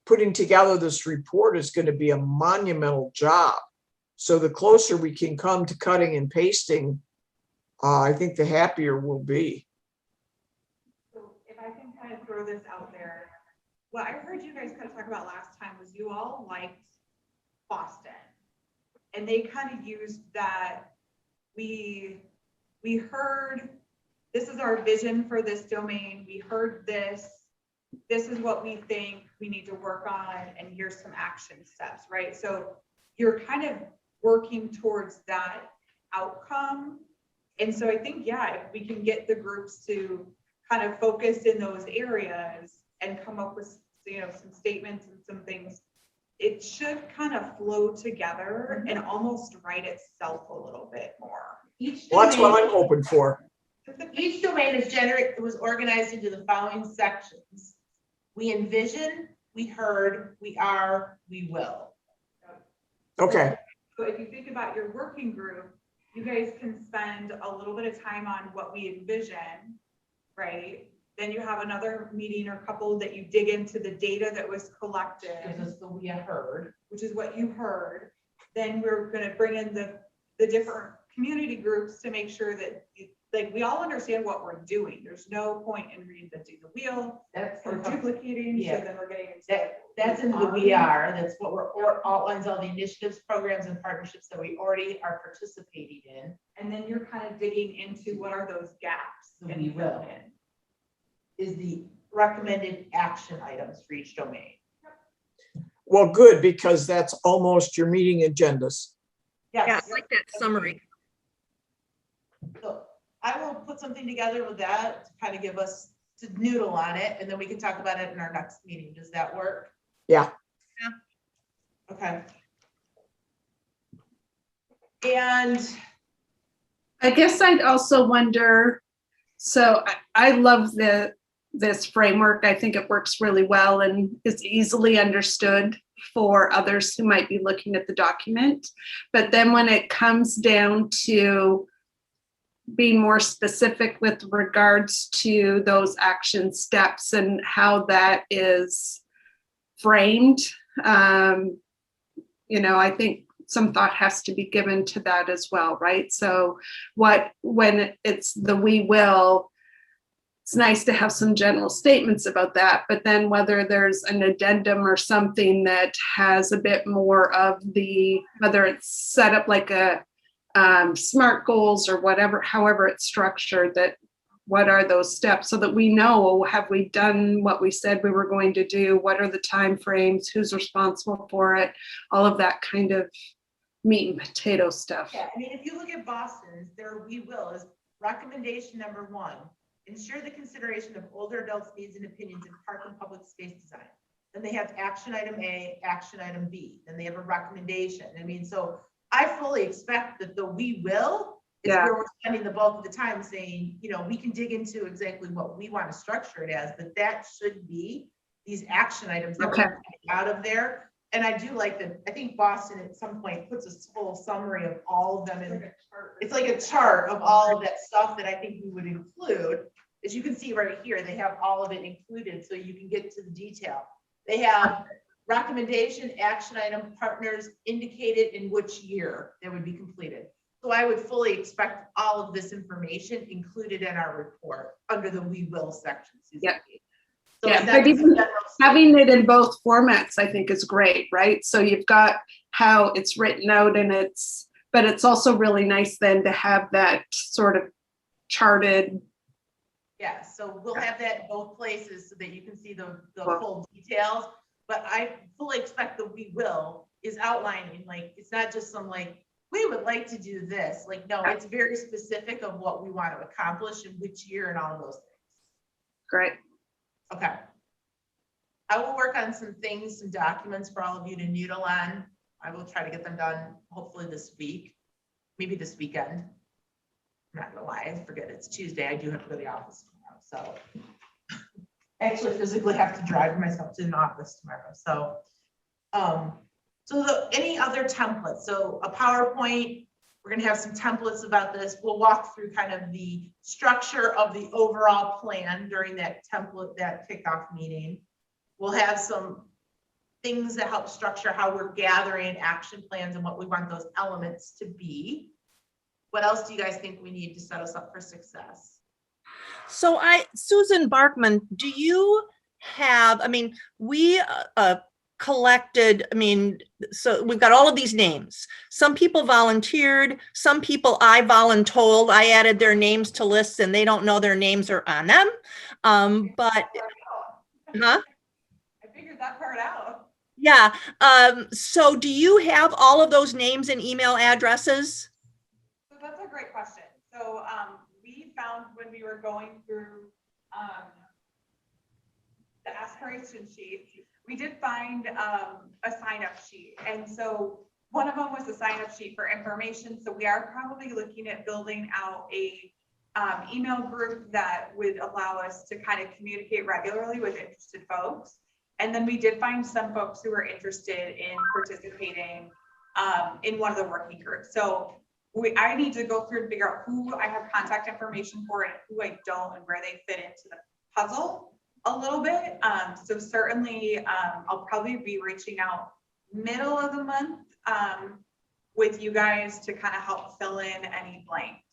putting together this report is going to be a monumental job. So the closer we can come to cutting and pasting, I think the happier we'll be. So if I can kind of throw this out there, what I heard you guys kind of talk about last time was you all liked Boston. And they kind of used that, we heard, this is our vision for this domain, we heard this is what we think we need to work on, and here's some action steps, right? So you're kind of working towards that outcome. And so I think, yeah, if we can get the groups to kind of focus in those areas and come up with, you know, some statements and some things, it should kind of flow together and almost write itself a little bit more. Well, that's what I'm hoping for. Each domain was organized into the following sections. We envision, we heard, we are, we will. Okay, So if you think about your working group, you guys can spend a little bit of time on what we envision, right? Then you have another meeting or couple that you dig into the data that was collected. Gives us the we heard. Which is what you heard. Then we're gonna bring in the different community groups to make sure that, like, we all understand what we're doing. There's no point in reinventing the wheel That's or duplicating, so Yeah. then we're getting into. That's in the we are, that's what we're outlines all the initiatives, programs, and partnerships that we already are participating in. And then you're kind of digging into what are those gaps. The and we fill will. in. Is the recommended action items for each domain. well, good, because that's almost your meeting agendas. Yeah, Yes. I like that summary. So I will put something together with that to kind of give us to noodle on it, and then we can talk about it in our next meeting. Does that work? Yeah. Okay. And I guess I'd also wonder, so I love this framework. I think it works really well and is easily understood for others who might be looking at the document. But then when it comes down to being more specific with regards to those action steps and how that is framed, you know, I think some thought has to be given to that as well, right? So when it's the we will, it's nice to have some general statements about that, but then whether there's an addendum or something that has a bit more of the, whether it's set up like a SMART goals or whatever, however it's structured, that what are those steps so that we know, have we done what we said we were going to do? What are the timeframes? Who's responsible for it? All of that kind of meat and potato stuff. yeah, I mean, if you look at Boston's, their we will is recommendation number 1, ensure the consideration of older adults' needs and opinions in park and public space design. Then they have action item A, action item B, then they have a recommendation. I mean, so I fully expect that the we will is Yeah. where we're spending the bulk of the time saying, you know, we can dig into exactly what we want to structure it as, but that should be these action items that Okay. we're getting out of there. And I do like that, I think Boston at some point puts a full summary of all of them in, it's like a chart of all of that stuff that I think we would include. As you can see right here, they have all of it included, so you can get to the detail. They have recommendation, action item, partners indicated in which year they would be completed. So I would fully expect all of this information included in our report under the we will section. Susan. Yeah. So Yeah, is that but even general having it in both formats, I think is great, right? So you've got how it's written out and but it's also really nice then to have that sort of charted. Yeah, so we'll have that in both places so that you can see the Well- full details. But I fully expect that we will is outlining, like, it's not just some like, we would like to do this. Like, no, it's very specific of what we want to accomplish in which year and all of those things. Great. Okay. I will work on some things, some documents for all of you to noodle on. I will try to get them done hopefully this week, maybe this weekend. I'm not gonna lie, I forget it's Tuesday. I do have to go to the office tomorrow, so. I actually physically have to drive myself to an office tomorrow, so. Any other templates? So a PowerPoint, we're gonna have some templates about this. We'll walk through kind of the structure of the overall plan during that template, that kickoff meeting. We'll have some things that help structure how we're gathering action plans and what we want those elements to be. What else do you guys think we need to set us up for success? So Susan Barkman, do you have, I mean, we collected, I mean, so we've got all of these names. Some people volunteered, some people I voluntold, I added their names to lists and they don't know their names are on them. But, huh? I figured that part out. Yeah. So do you have all of those names and email addresses? So that's a great question. So we found when we were going through the aspiration sheet, we did find a sign-up sheet. And so one of them was a sign-up sheet for information. So we are probably looking at building out a email group that would allow us to kind of communicate regularly with interested folks. And then we did find some folks who were interested in participating in one of the working groups. So I need to go through and figure out who I have contact information for and who I don't and where they fit into the puzzle a little bit. So certainly I'll probably be reaching out middle of the month with you guys to kind of help fill in any blanks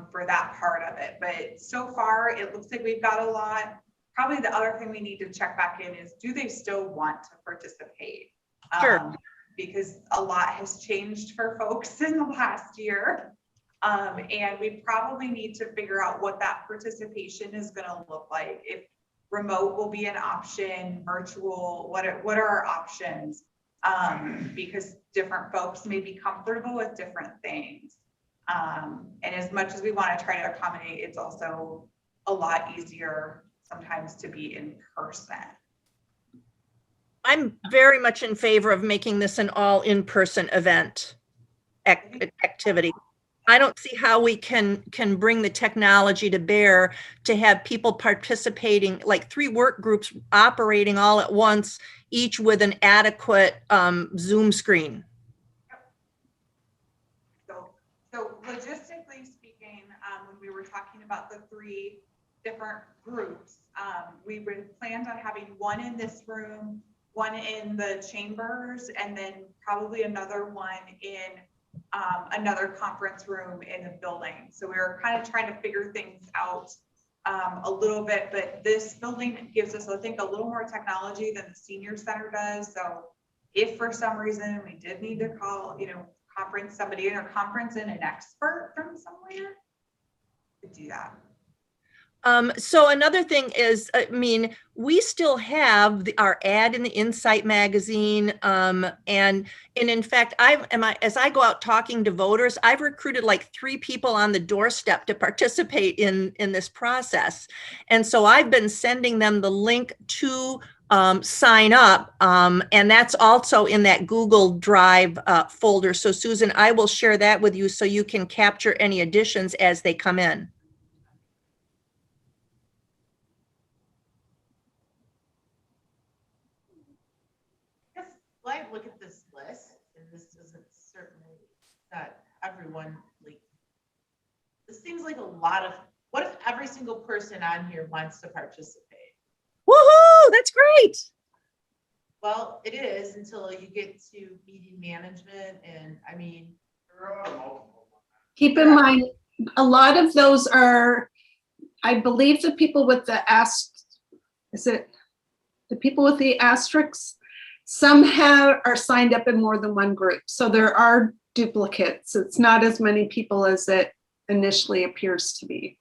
for that part of it. But so far it looks like we've got a lot. Probably the other thing we need to check back in is, do they still want to participate? Sure. Because a lot has changed for folks in the last year. And we probably need to figure out what that participation is going to look like. If remote will be an option, virtual, what are our options? Because different folks may be comfortable with different things. And as much as we want to try to accommodate, it's also a lot easier sometimes to be in person. I'm very much in favor of making this an all in-person event activity. I don't see how we can bring the technology to bear to have people participating, like 3 work groups operating all at once, each with an adequate Zoom screen. So logistically speaking, when we were talking about the 3 different groups, we planned on having one in this room, one in the chambers, and then probably another one in another conference room in the building. So we were kind of trying to figure things out a little bit, but this building gives us, I think, a little more technology than the senior center does. So if for some reason we did need to call, conference somebody in or conference in an expert from somewhere, we could do that. So another thing is, I mean, we still have our ad in the Insight magazine. And in fact, as I go out talking to voters, I've recruited like 3 people on the doorstep to participate in this process. And so I've been sending them the link to sign up. And that's also in that Google Drive folder. So Susan, I will share that with you so you can capture any additions as they come in. I look at this list, and this isn't certainly not everyone, like, this seems like a lot of, what if every single person on here wants to participate? Woohoo, that's great. Well, it is until you get to meeting management, and I mean, There are multiple. Keep in mind, a lot of those are, I believe the people with the the people with the asterisks? Some are signed up in more than one group. So there are duplicates. It's not as many people as it initially appears to be.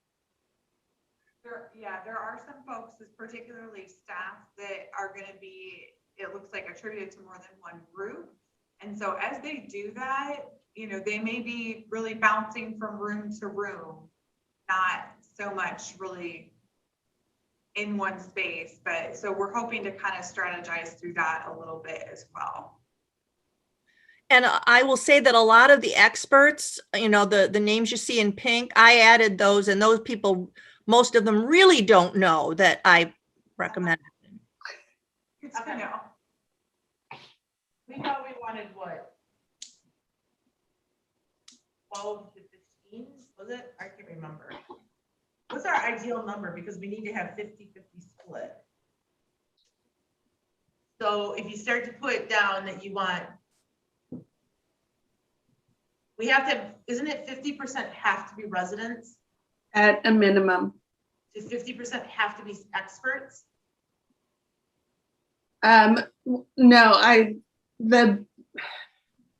There are some folks, particularly staff, that are going to be, it looks like, attributed to more than one group. And so as they do that, they may be really bouncing from room to room, not so much really in one space, but so we're hoping to kind of strategize through that a little bit as well. And I will say that a lot of the experts, the names you see in pink, I added those, and those people, most of them really don't know that I recommended. Good to know. we thought we wanted what? 12 to 15, was it? I can't remember. What's our ideal number? Because we need to have 50-50 split. So if you start to put down that you want, we have to, isn't it 50% have to be residents? At a minimum. Does 50% have to be experts? No,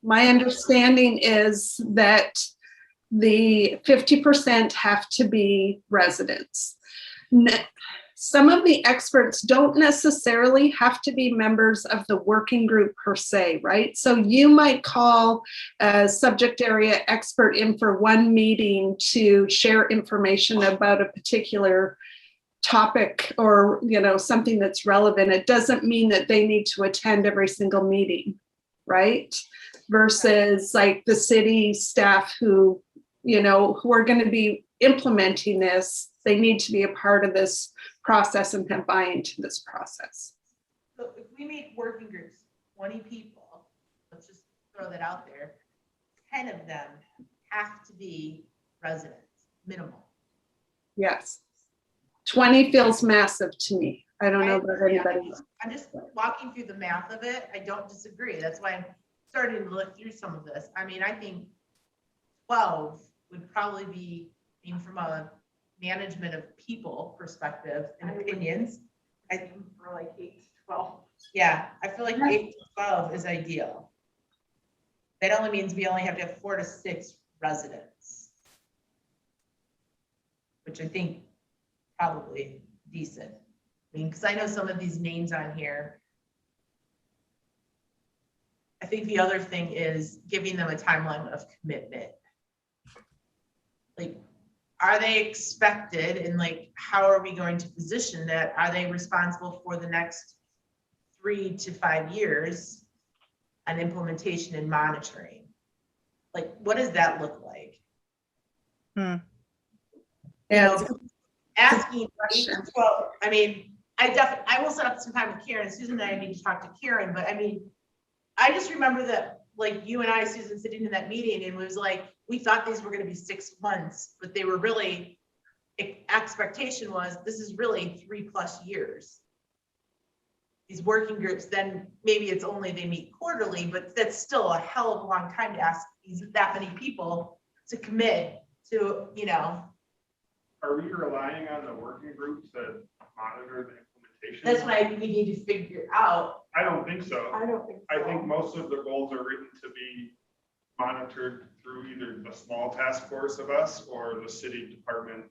my understanding is that the 50% have to be residents. Some of the experts don't necessarily have to be members of the working group per se, right? So you might call a subject area expert in for one meeting to share information about a particular topic or, something that's relevant. It doesn't mean that they need to attend every single meeting, right? Versus like the city staff who are going to be implementing this, they need to be a part of this process and have buy into this process. So if we make working groups, 20 people, let's just throw that out there, 10 of them have to be residents, minimal. Yes. 20 feels massive to me. I don't know about anybody else. I'm just walking through the math of it. I don't disagree. That's why I'm starting to look through some of this. I mean, I think 12 would probably be, from a management of people perspective and opinions. I think For like 8 to 12. Yeah, I feel like 8 to 12 is ideal. That only means we only have to have 4 to 6 residents, which I think probably decent. I mean, because I know some of these names on here. I think the other thing is giving them a timeline of commitment. Like, are they expected, and like, how are we going to position that? Are they responsible for the next 3 to 5 years on implementation and monitoring? Like, what does that look like? Yeah, Asking 8 to 12, I mean, I will set up some time with Karen. Susan and I need to talk to Karen, but I mean, I just remember that, like, you and I, Susan, sitting in that meeting, and it was like, we thought these were gonna be 6 months, but they were really, expectation was, this is really 3+ years. These working groups, then maybe it's only they meet quarterly, but that's still a hell of a long time to ask that many people to commit to, Are we relying on the working groups that monitor the implementation? that's why we need to figure out. I don't think so. I don't think so. I think most of the goals are written to be monitored through either the small task force of us or the city department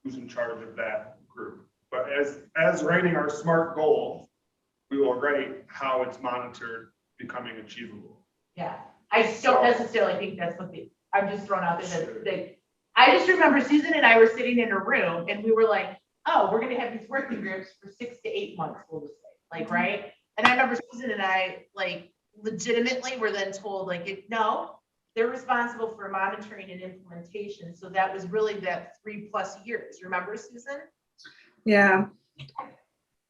who's in charge of that group. But as writing our SMART goal, we will write how it's monitored becoming achievable. Yeah, I don't necessarily think that's what I'm just throwing out there that I just remember Susan and I were sitting in a room and we were like, oh, we're gonna have these working groups for 6 to 8 months, we'll just say, like, right? And I remember Susan and I, like, legitimately were then told, like, no, they're responsible for monitoring and implementation. So that was really that 3+ years. Remember, Susan? Yeah.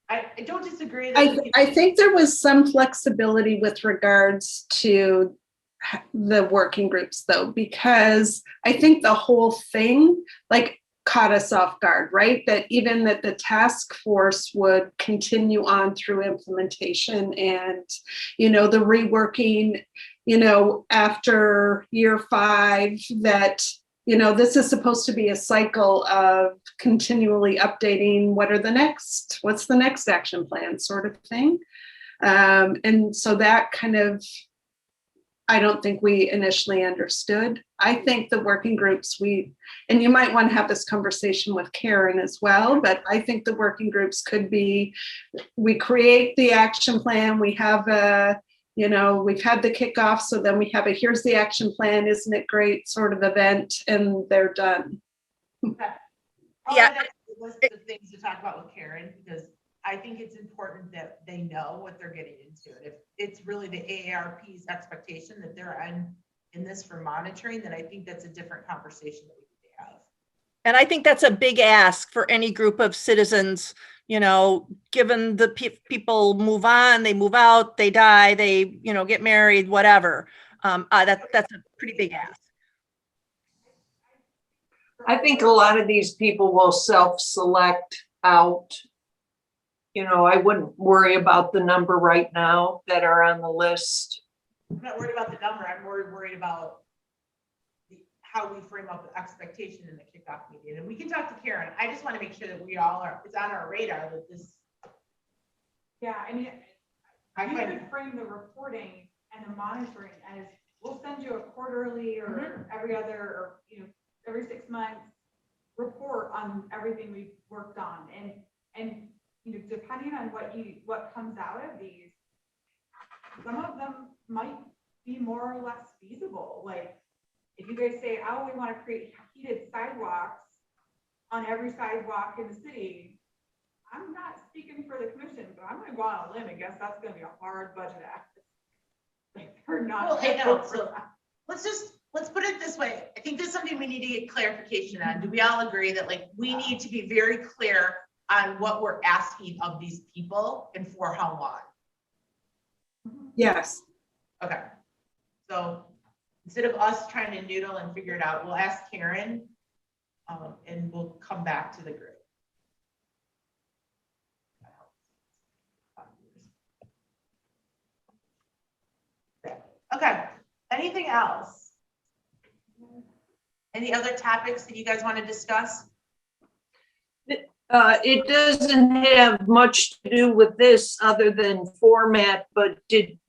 I don't disagree. I think there was some flexibility with regards to the working groups though, because I think the whole thing like caught us off guard, right? That even that the task force would continue on through implementation and, the reworking, after year 5 that, this is supposed to be a cycle of continually updating what's the next action plan sort of thing. And so that kind of, I don't think we initially understood. I think the working groups and you might want to have this conversation with Karen as well, but I think the working groups could be, we create the action plan, we have we've had the kickoff, so then we have here's the action plan, isn't it great sort of event, and they're done. Yeah. List of things to talk about with Karen, because I think it's important that they know what they're getting into. And if it's really the AARP's expectation that they're in this for monitoring, then I think that's a different conversation that we need to have. And I think that's a big ask for any group of citizens, given the people move on, they move out, they die, they, get married, whatever. That's a pretty big ask. I think a lot of these people will self-select out. I wouldn't worry about the number right now that are on the list. I'm not worried about the number. I'm worried about how we frame up the expectation in the kickoff meeting. And we can talk to Karen. I just want to make sure that it's on our radar that this Yeah, I mean, I you find, could frame the reporting and the monitoring as, we'll send you a quarterly or every other, or, every 6 months report on everything we've worked on. And, depending on what comes out of these, some of them might be more or less feasible. Like, if you guys say, oh, we want to create heated sidewalks on every sidewalk in the city, I'm not speaking for the commission, but I'm gonna go on a limb and guess that's gonna be a hard budget act. Like, they're not. well, I know, so let's put it this way. I think this is something we need to get clarification on. Do we all agree that like, we need to be very clear on what we're asking of these people and for how long? Yes. Okay. So instead of us trying to noodle and figure it out, we'll ask Karen, and we'll come back to the group. Okay, anything else? Any other topics that you guys want to discuss? It doesn't have much to do with this other than format, but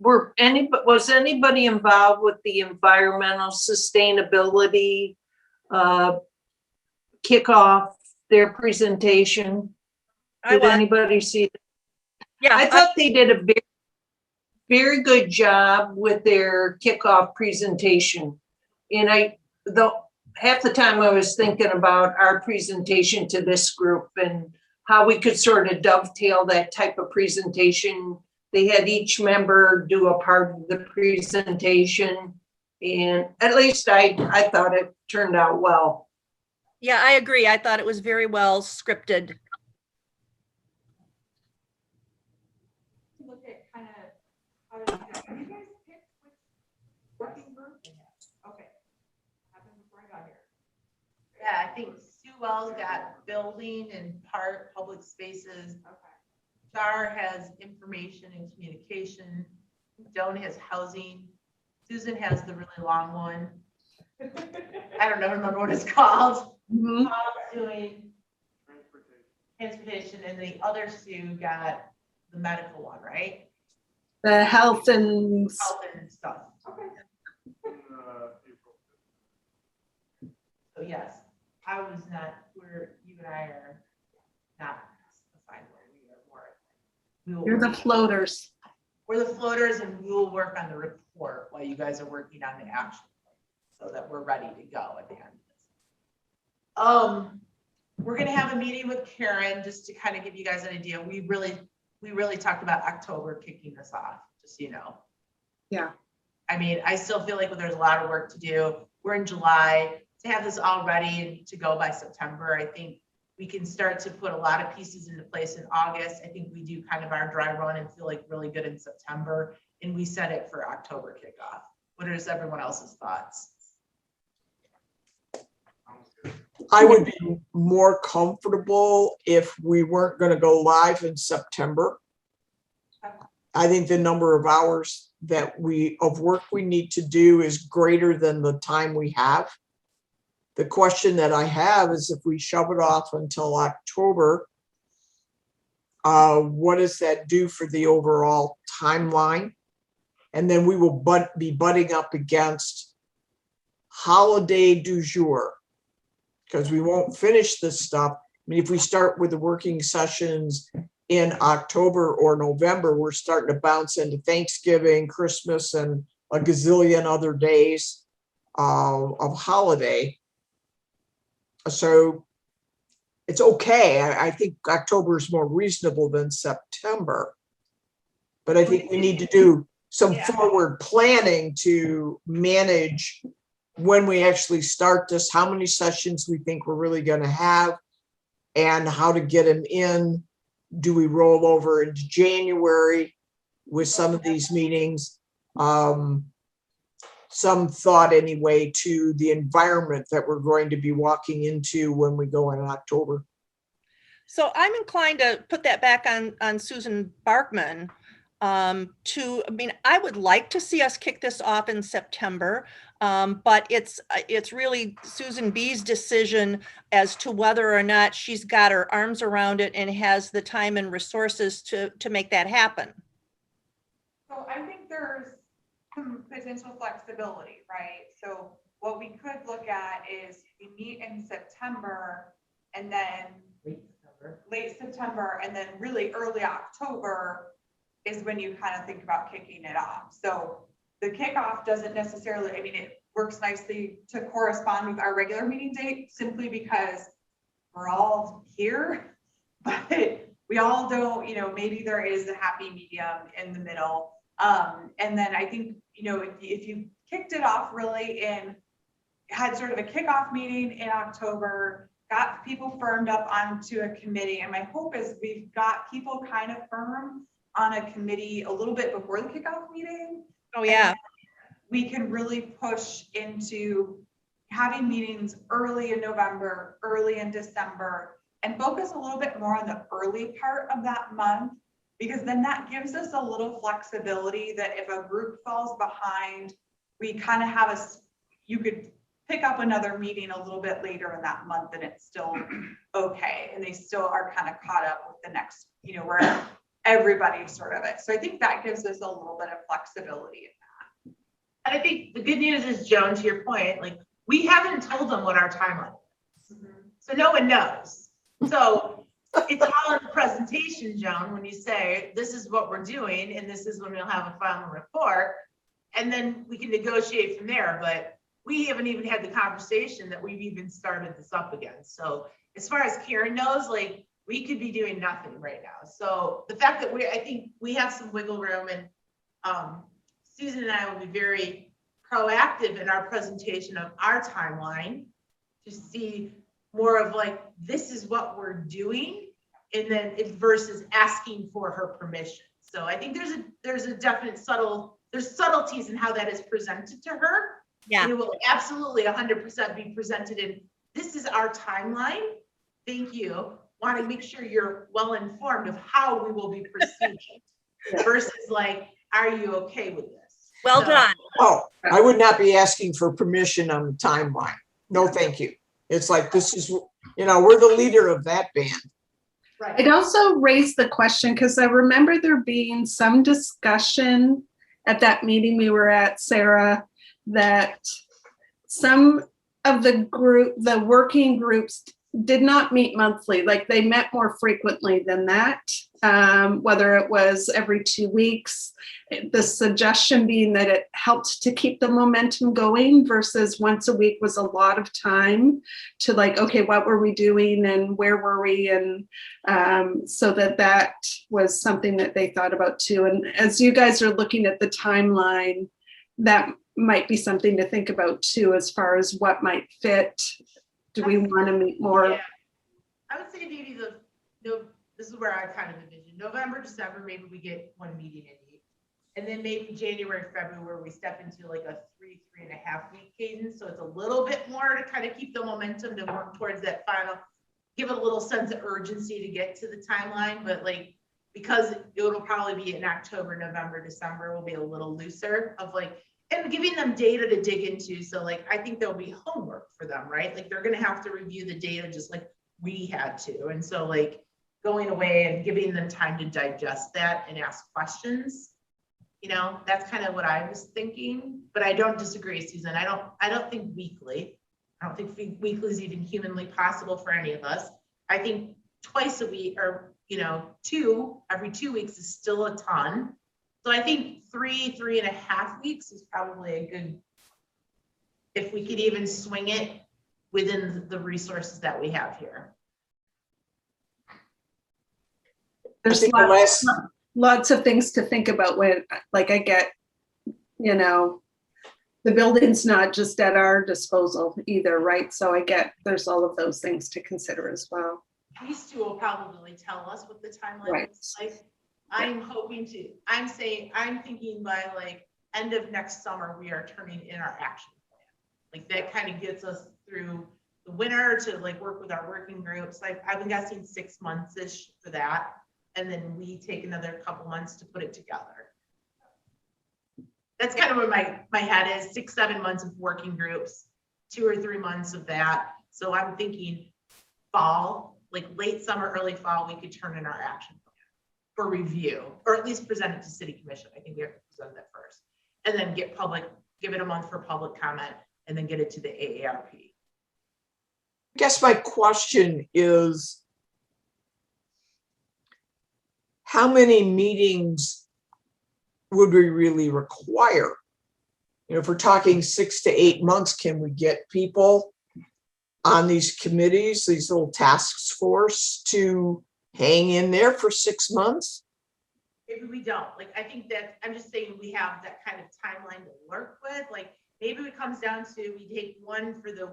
was anybody involved with the environmental sustainability kickoff, their presentation? I Did was, anybody see? yeah, I thought they did a very good job with their kickoff presentation. And half the time I was thinking about our presentation to this group and how we could sort of dovetail that type of presentation. They had each member do a part of the presentation. And at least I thought it turned out well. yeah, I agree. I thought it was very well scripted. Look at kind of, how to do that. Have you guys picked which working group? Okay. Happened before I got here. Yeah, I think Sue Wells got building and part public spaces. Okay. Char has information and communication. Joan has housing. Susan has the really long one. I don't know, remember what it's called. Mhm. Bob's doing transportation, and the other Sue got the medical one, right? The health and, Health and stuff. Okay. So yes, I was not, you and I are not assigned where we are more. We will you're the work- floaters. We're the floaters, and we will work on the report while you guys are working on the action plan, so that we're ready to go at the end of this. We're gonna have a meeting with Karen just to kind of give you guys an idea. We really talked about October kicking this off, just so you know. Yeah. I mean, I still feel like there's a lot of work to do. We're in July. To have this all ready and to go by September, I think we can start to put a lot of pieces into place in August. I think we do kind of our dry run and feel like really good in September, and we set it for October kickoff. What is everyone else's thoughts? I would be more comfortable if we weren't gonna go live in September. I think the number of hours of work we need to do is greater than the time we have. The question that I have is if we shove it off until October, what does that do for the overall timeline? And then we will be butting up against holiday du jour, because we won't finish this stuff. I mean, if we start with the working sessions in October or November, we're starting to bounce into Thanksgiving, Christmas, and a gazillion other days of holiday. So it's okay. I think October is more reasonable than September. But I think we need to do some Yeah. forward planning to manage when we actually start this, how many sessions we think we're really going to have, and how to get them in. Do we roll over into January with some of these meetings? Some thought anyway to the environment that we're going to be walking into when we go in October. So I'm inclined to put that back on Susan Barkman. I mean, I would like to see us kick this off in September, but it's really Susan B's decision as to whether or not she's got her arms around it and has the time and resources to make that happen. So I think there's some potential flexibility, right? So what we could look at is we meet in September and then late September and then really early October is when you kind of think about kicking it off. So the kickoff doesn't necessarily, I mean, it works nicely to correspond with our regular meeting date simply because we're all here, but we all don't, you know, maybe there is a happy medium in the middle. And then I think, you know, if you kicked it off really in, had sort of a kickoff meeting in October, got people firmed up onto a committee. And my hope is we've got people kind of firm on a committee a little bit before the kickoff meeting. Oh, yeah. We can really push into having meetings early in November, early in December, and focus a little bit more on the early part of that month, because then that gives us a little flexibility that if a group falls behind, we kind of have you could pick up another meeting a little bit later in that month and it's still okay. And they still are kind of caught up with the next, you know, where everybody's sort of it. So I think that gives us a little bit of flexibility in that. And I think the good news is, Joan, to your point, like we haven't told them what our timeline is. So no one knows. So it's all in the presentation, Joan, when you say, this is what we're doing, and this is when we'll have a final report, and then we can negotiate from there. But we haven't even had the conversation that we've even started this up again. So as far as Karen knows, like we could be doing nothing right now. So the fact that I think we have some wiggle room, and Susan and I will be very proactive in our presentation of our timeline to see more of like, this is what we're doing, and then it versus asking for her permission. So I think there's a definite there's subtleties in how that is presented to her. Yeah. And it will absolutely 100% be presented in, this is our timeline. Thank you. Want to make sure you're well informed of how we will be proceeding versus like, are you okay with this? Well So, done. Oh, I would not be asking for permission on the timeline. No, thank you. It's like, this is, you know, we're the leader of that band. Right. It also raised the question, because I remember there being some discussion at that meeting we were at, Sarah, that some of the working groups did not meet monthly, like they met more frequently than that, whether it was every 2 weeks. The suggestion being that it helped to keep the momentum going versus once a week was a lot of time to like, okay, what were we doing and where were we? And so that was something that they thought about too. And as you guys are looking at the timeline, that might be something to think about too, as far as what might fit. Do we want to meet more? Yeah. I would say maybe this is where I kind of envision November, December, maybe we get one meeting in each. And then maybe January, February, where we step into like a 3.5 week cadence. So it's a little bit more to kind of keep the momentum to work towards that final, give it a little sense of urgency to get to the timeline. But like, because it'll probably be in October, November, December, will be a little looser of like, and giving them data to dig into. So like, I think there'll be homework for them, right? Like they're going to have to review the data just like we had to. And so like going away and giving them time to digest that and ask questions, you know, that's kind of what I was thinking, but I don't disagree, Susan. I don't think weekly. I don't think weekly is even humanly possible for any of us. I think twice a week or, you know, every 2 weeks is still a ton. So I think 3.5 weeks is probably a good, if we could even swing it within the resources that we have here. There's lots of things to think about when, like, I get, you know, the building's not just at our disposal either, right? So I get there's all of those things to consider as well. These two will probably tell us what the timeline Right. is like. I'm thinking by like end of next summer, we are turning in our action plan. Like that kind of gets us through the winter to like work with our working groups. Like I've been guessing 6 months-ish for that. and then we take another couple months to put it together. That's kind of where my head is, 6-7 months of working groups, 2 or 3 months of that. So I'm thinking fall, like late summer, early fall, we could turn in our action plan for review, or at least present it to city commission. I think we have to present that first. And then give it a month for public comment, and then get it to the AARP. I guess my question is, how many meetings would we really require? You know, if we're talking 6 to 8 months, can we get people on these committees, these little task force, to hang in there for 6 months? Maybe we don't, like, I think that, I'm just saying we have that kind of timeline to work with, like, maybe it comes down to, we take one for the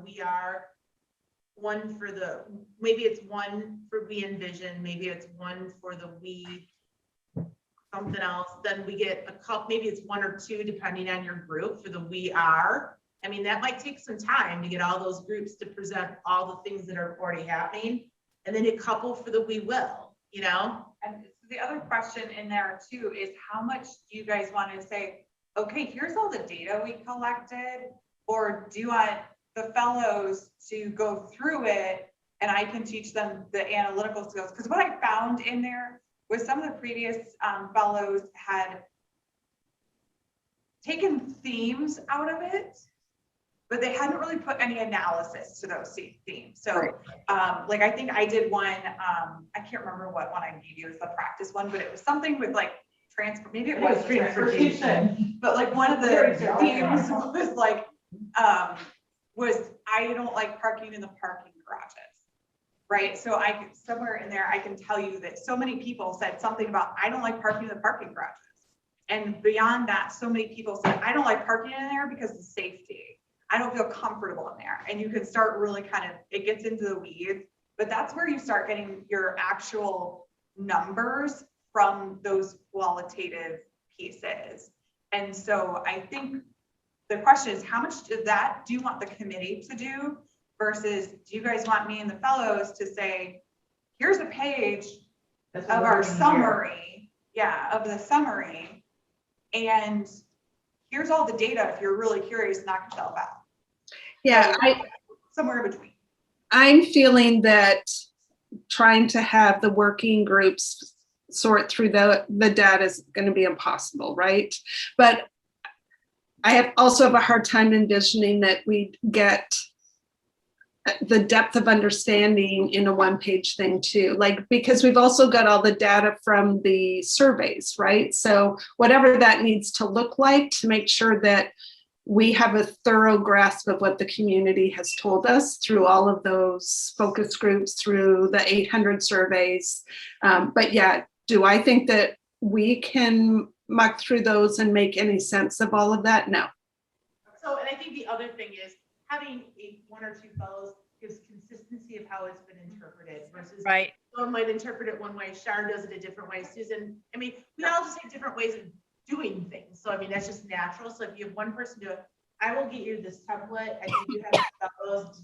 one for the, maybe it's one for we envision, maybe it's one for the we something else, then we get a couple, maybe it's 1 or 2 depending on your group for the we are. I mean, that might take some time to get all those groups to present all the things that are already happening, and then a couple for the we will, you know? And the other question in there too is, how much do you guys want to say, okay, here's all the data we collected, or do you want the fellows to go through it and I can teach them the analytical skills? Because what I found in there was some of the previous fellows had taken themes out of it, but they hadn't really put any analysis to those themes. So like, I think I did one, I can't remember what one I gave you as the practice one, but it was something with like maybe it was transportation, but like one of the themes was like, I don't like parking in the parking garages, right? So somewhere in there, I can tell you that so many people said something about, I don't like parking in the parking garages. And beyond that, so many people said, I don't like parking in there because of safety. I don't feel comfortable in there. And you can start really it gets into the weeds, but that's where you start getting your actual numbers from those qualitative pieces. And so I think the question is, how much of that do you want the committee to do versus do you guys want me and the fellows to say, here's a page of our summary, of the summary, and here's all the data if you're really curious, knock yourself out. Yeah, Somewhere in between. I'm feeling that trying to have the working groups sort through the data is going to be impossible, right? But I also have a hard time envisioning that we get the depth of understanding in a one-page thing too, like, because we've also got all the data from the surveys, right? So whatever that needs to look like to make sure that we have a thorough grasp of what the community has told us through all of those focus groups, through the 800 surveys. But yeah, do I think that we can muck through those and make any sense of all of that? No. So, and I think the other thing is having 1 or 2 fellows gives consistency of how it's been interpreted versus Right. someone might interpret it one way, Sharon does it a different way, Susan. I mean, we all just have different ways of doing things. So, I mean, that's just natural. So if you have one person do it, I will get you this template. I think you have fellows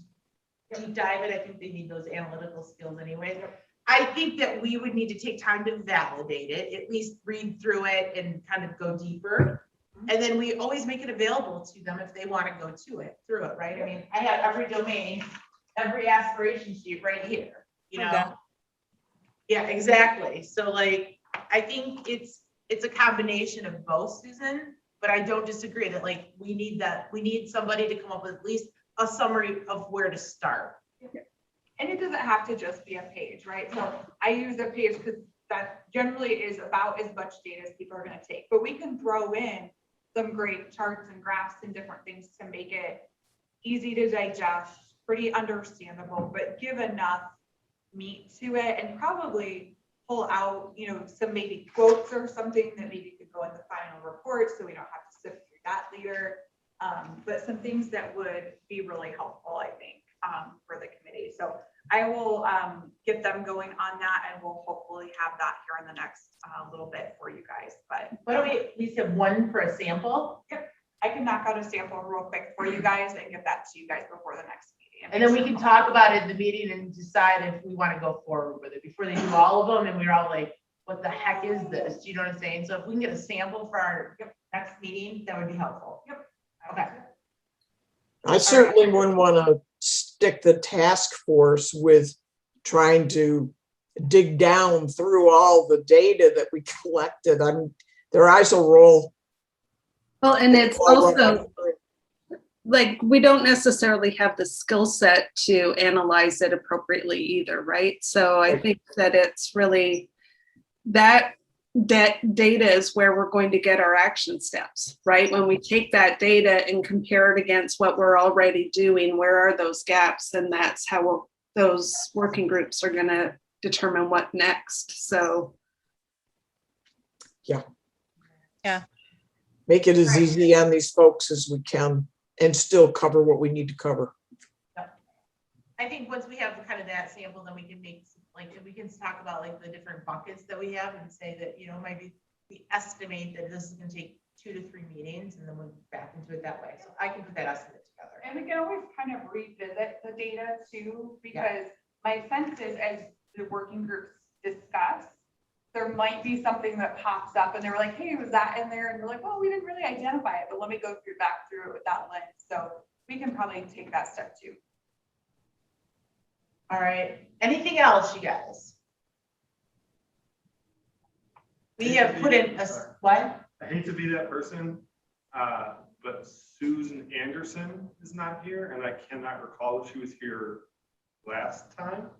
deep dive it. I think they need those analytical skills anyway. I think that we would need to take time to validate it, at least read through it and kind of go deeper. And then we always make it available to them if they want to go through it, right? I mean, I have every domain, every aspiration sheet right here, you know? Okay. Yeah, exactly. So like, I think it's a combination of both, Susan, but I don't disagree that like, we need somebody to come up with at least a summary of where to start. And it doesn't have to just be a page, right? So I use a page because that generally is about as much data as people are going to take, but we can throw in some great charts and graphs and different things to make it easy to digest, pretty understandable, but give enough meat to it and probably pull out, you know, some maybe quotes or something that maybe could go in the final report so we don't have to sift through that later. But some things that would be really helpful, I think, for the committee. So I will get them going on that, and we'll hopefully have that here in the next little bit for you guys. But Why don't we at least have one for a sample? yep, I can knock out a sample real quick for you guys and get that to you guys before the next meeting. And then we can talk about it in the meeting and decide if we want to go forward with it before they do all of them and we're all like, what the heck is this? Do you know what I'm saying? So if we can get a sample for our next meeting, that would be helpful. Yep. Okay. I certainly wouldn't want to stick the task force with trying to dig down through all the data that we collected. Their eyes will roll. Well, and it's also like, we don't necessarily have the skill set to analyze it appropriately either, right? So I Right. think that it's really that data is where we're going to get our action steps, right? When we take that data and compare it against what we're already doing, where are those gaps? And that's how those working groups are going to determine what next. So Make it as easy on these folks as we can and still cover what we need to cover. I think once we have kind of that sample, then we can make, like, we can talk about like the different buckets that we have and say that, you know, maybe we estimate that this is gonna take 2 to 3 meetings and then we'll back into it that way. So I can put that estimate together. And we can always kind of revisit the data too, because my sense is as the working groups discuss, there might be something that pops up and they were like, hey, was that in there? And we're like, well, we didn't really identify it, but let me go back through it with that lens. So we can probably take that step too. All right. Anything else, you guys? We have put in a, what? I hate to be that person, but Susan Anderson is not here, and I cannot recall if she was here last time.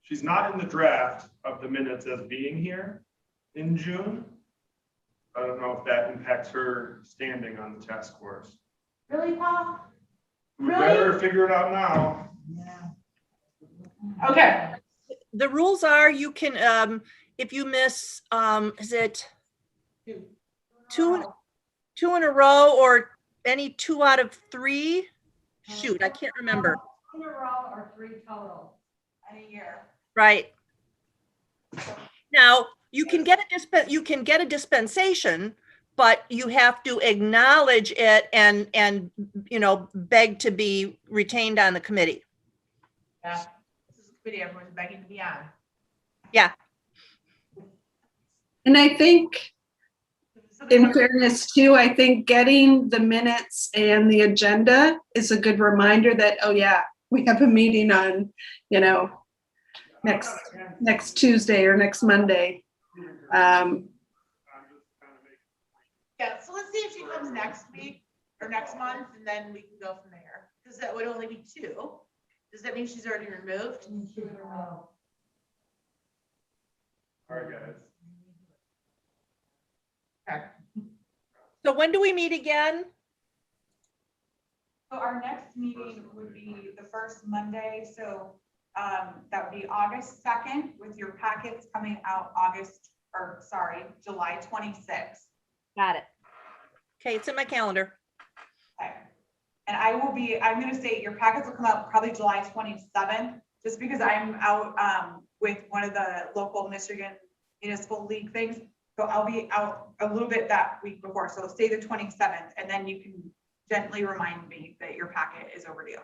She's not in the draft of the minutes as being here in June. I don't know if that impacts her standing on the task force. Really, Paul? We Really? better figure it out now. Okay. The rules are you can, if you miss, is it two in a row or any 2 out of 3? Shoot, I can't remember. 2 in a row or 3 total in a year. Right. Now, you can get a dispensation, but you have to acknowledge it and you know, beg to be retained on the committee. Yeah. This is a committee everyone's begging to be on. and I think in fairness too, I think getting the minutes and the agenda is a good reminder that, oh yeah, we have a meeting on, you know, next Tuesday or next Monday. Yeah, so let's see if she comes next week or next month, and then we can go from there. Because that would only be 2. Does that mean she's already removed? All right, guys. Okay. So when do we meet again? So our next meeting would be the first Monday, so that would be August 2nd with your packets coming out July 26th. Got it. Okay, it's in my calendar. Okay. And I'm gonna say your packets will come out probably July 27th, just because I'm out with one of the local Michigan Municipal League things. So I'll be out a little bit that week before, so stay the 27th, and then you can gently remind me that your packet is overdue.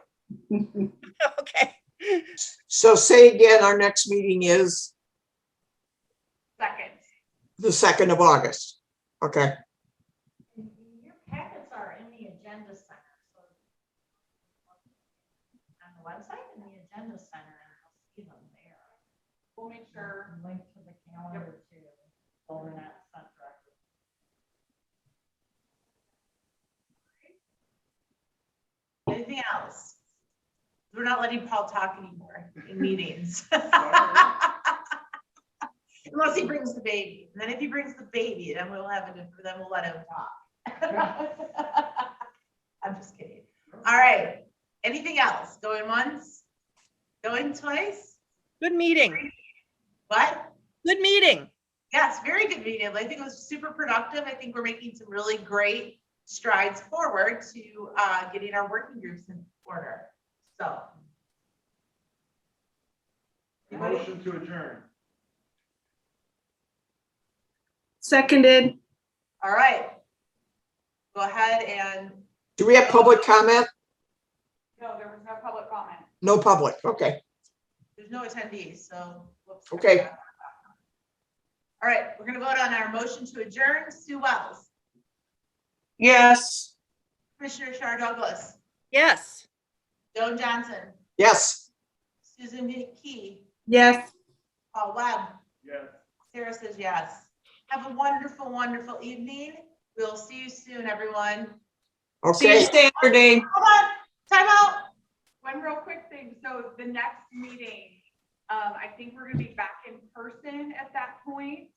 Okay. So say again, our next meeting is Second. the 2nd of August. Okay, Your packets are in the agenda center, so on the website in the agenda center, and you'll see them there. We'll make sure. Link to the calendar too, over that center. Anything else? We're not letting Paul talk anymore in meetings. Unless he brings the baby. And then if he brings the baby, then we'll let him talk. I'm just kidding. All right. Anything else? Going once? Going twice? Good meeting. What? Good meeting. Yes, very good meeting. I think it was super productive. I think we're making some really great strides forward to getting our working groups in order. So. Motion to adjourn. Seconded. All right. Go ahead and, do we have public comment? No, there was no public comment. No public, okay. there's no attendees, so. whoops. Okay. All right, we're gonna vote on our motion to adjourn. Sue Wells, Yes. Commissioner Shar Douglas, Yes. Joan Johnson, Yes. Susan McKee, Yes. Paul Webb, Yes. Sarah says yes. Have a wonderful, wonderful evening. We'll see you soon, everyone. See you Okay. Saturday. Hold on, time out. One real quick thing, so the next meeting, I think we're gonna be back in person at that point.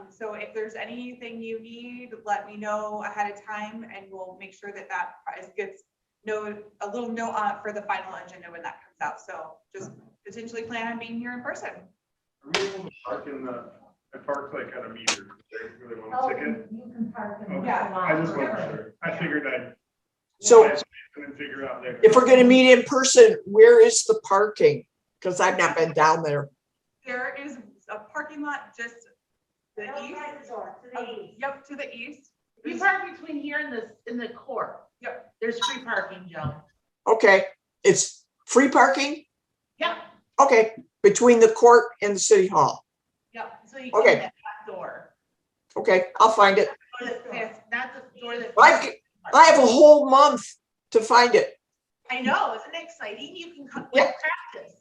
So if there's anything you need, let me know ahead of time and we'll make sure that that prize gets a little note on it for the final agenda when that comes out. So just potentially plan on being here in person. Are we able to park I parked like at a meter. I really want Oh, a ticket. you can park in the Okay, Yeah. I just wasn't salon. sure. I figured I'd. So and then figure out later. if we're gonna meet in person, where is the parking? Because I've not been down there. There is a parking lot just the Outside the east. door, to the east. Yep, to the east. You park between here and in the court. Yep. There's free parking, Joe. Okay, it's free parking? Yep, Okay, between the court and the city hall. yep. So you come Okay. in that back door. Okay, I'll find it. Door that fits, not the door that. I have a whole month to find it. I know, isn't it exciting? You can come Yeah. practice.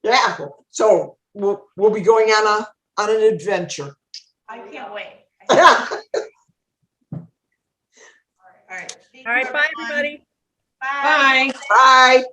Yeah, so we'll be going on an adventure. I can't wait. Yeah. All right. Thank All right, you, bye, everyone. everybody. Bye. Bye. Bye.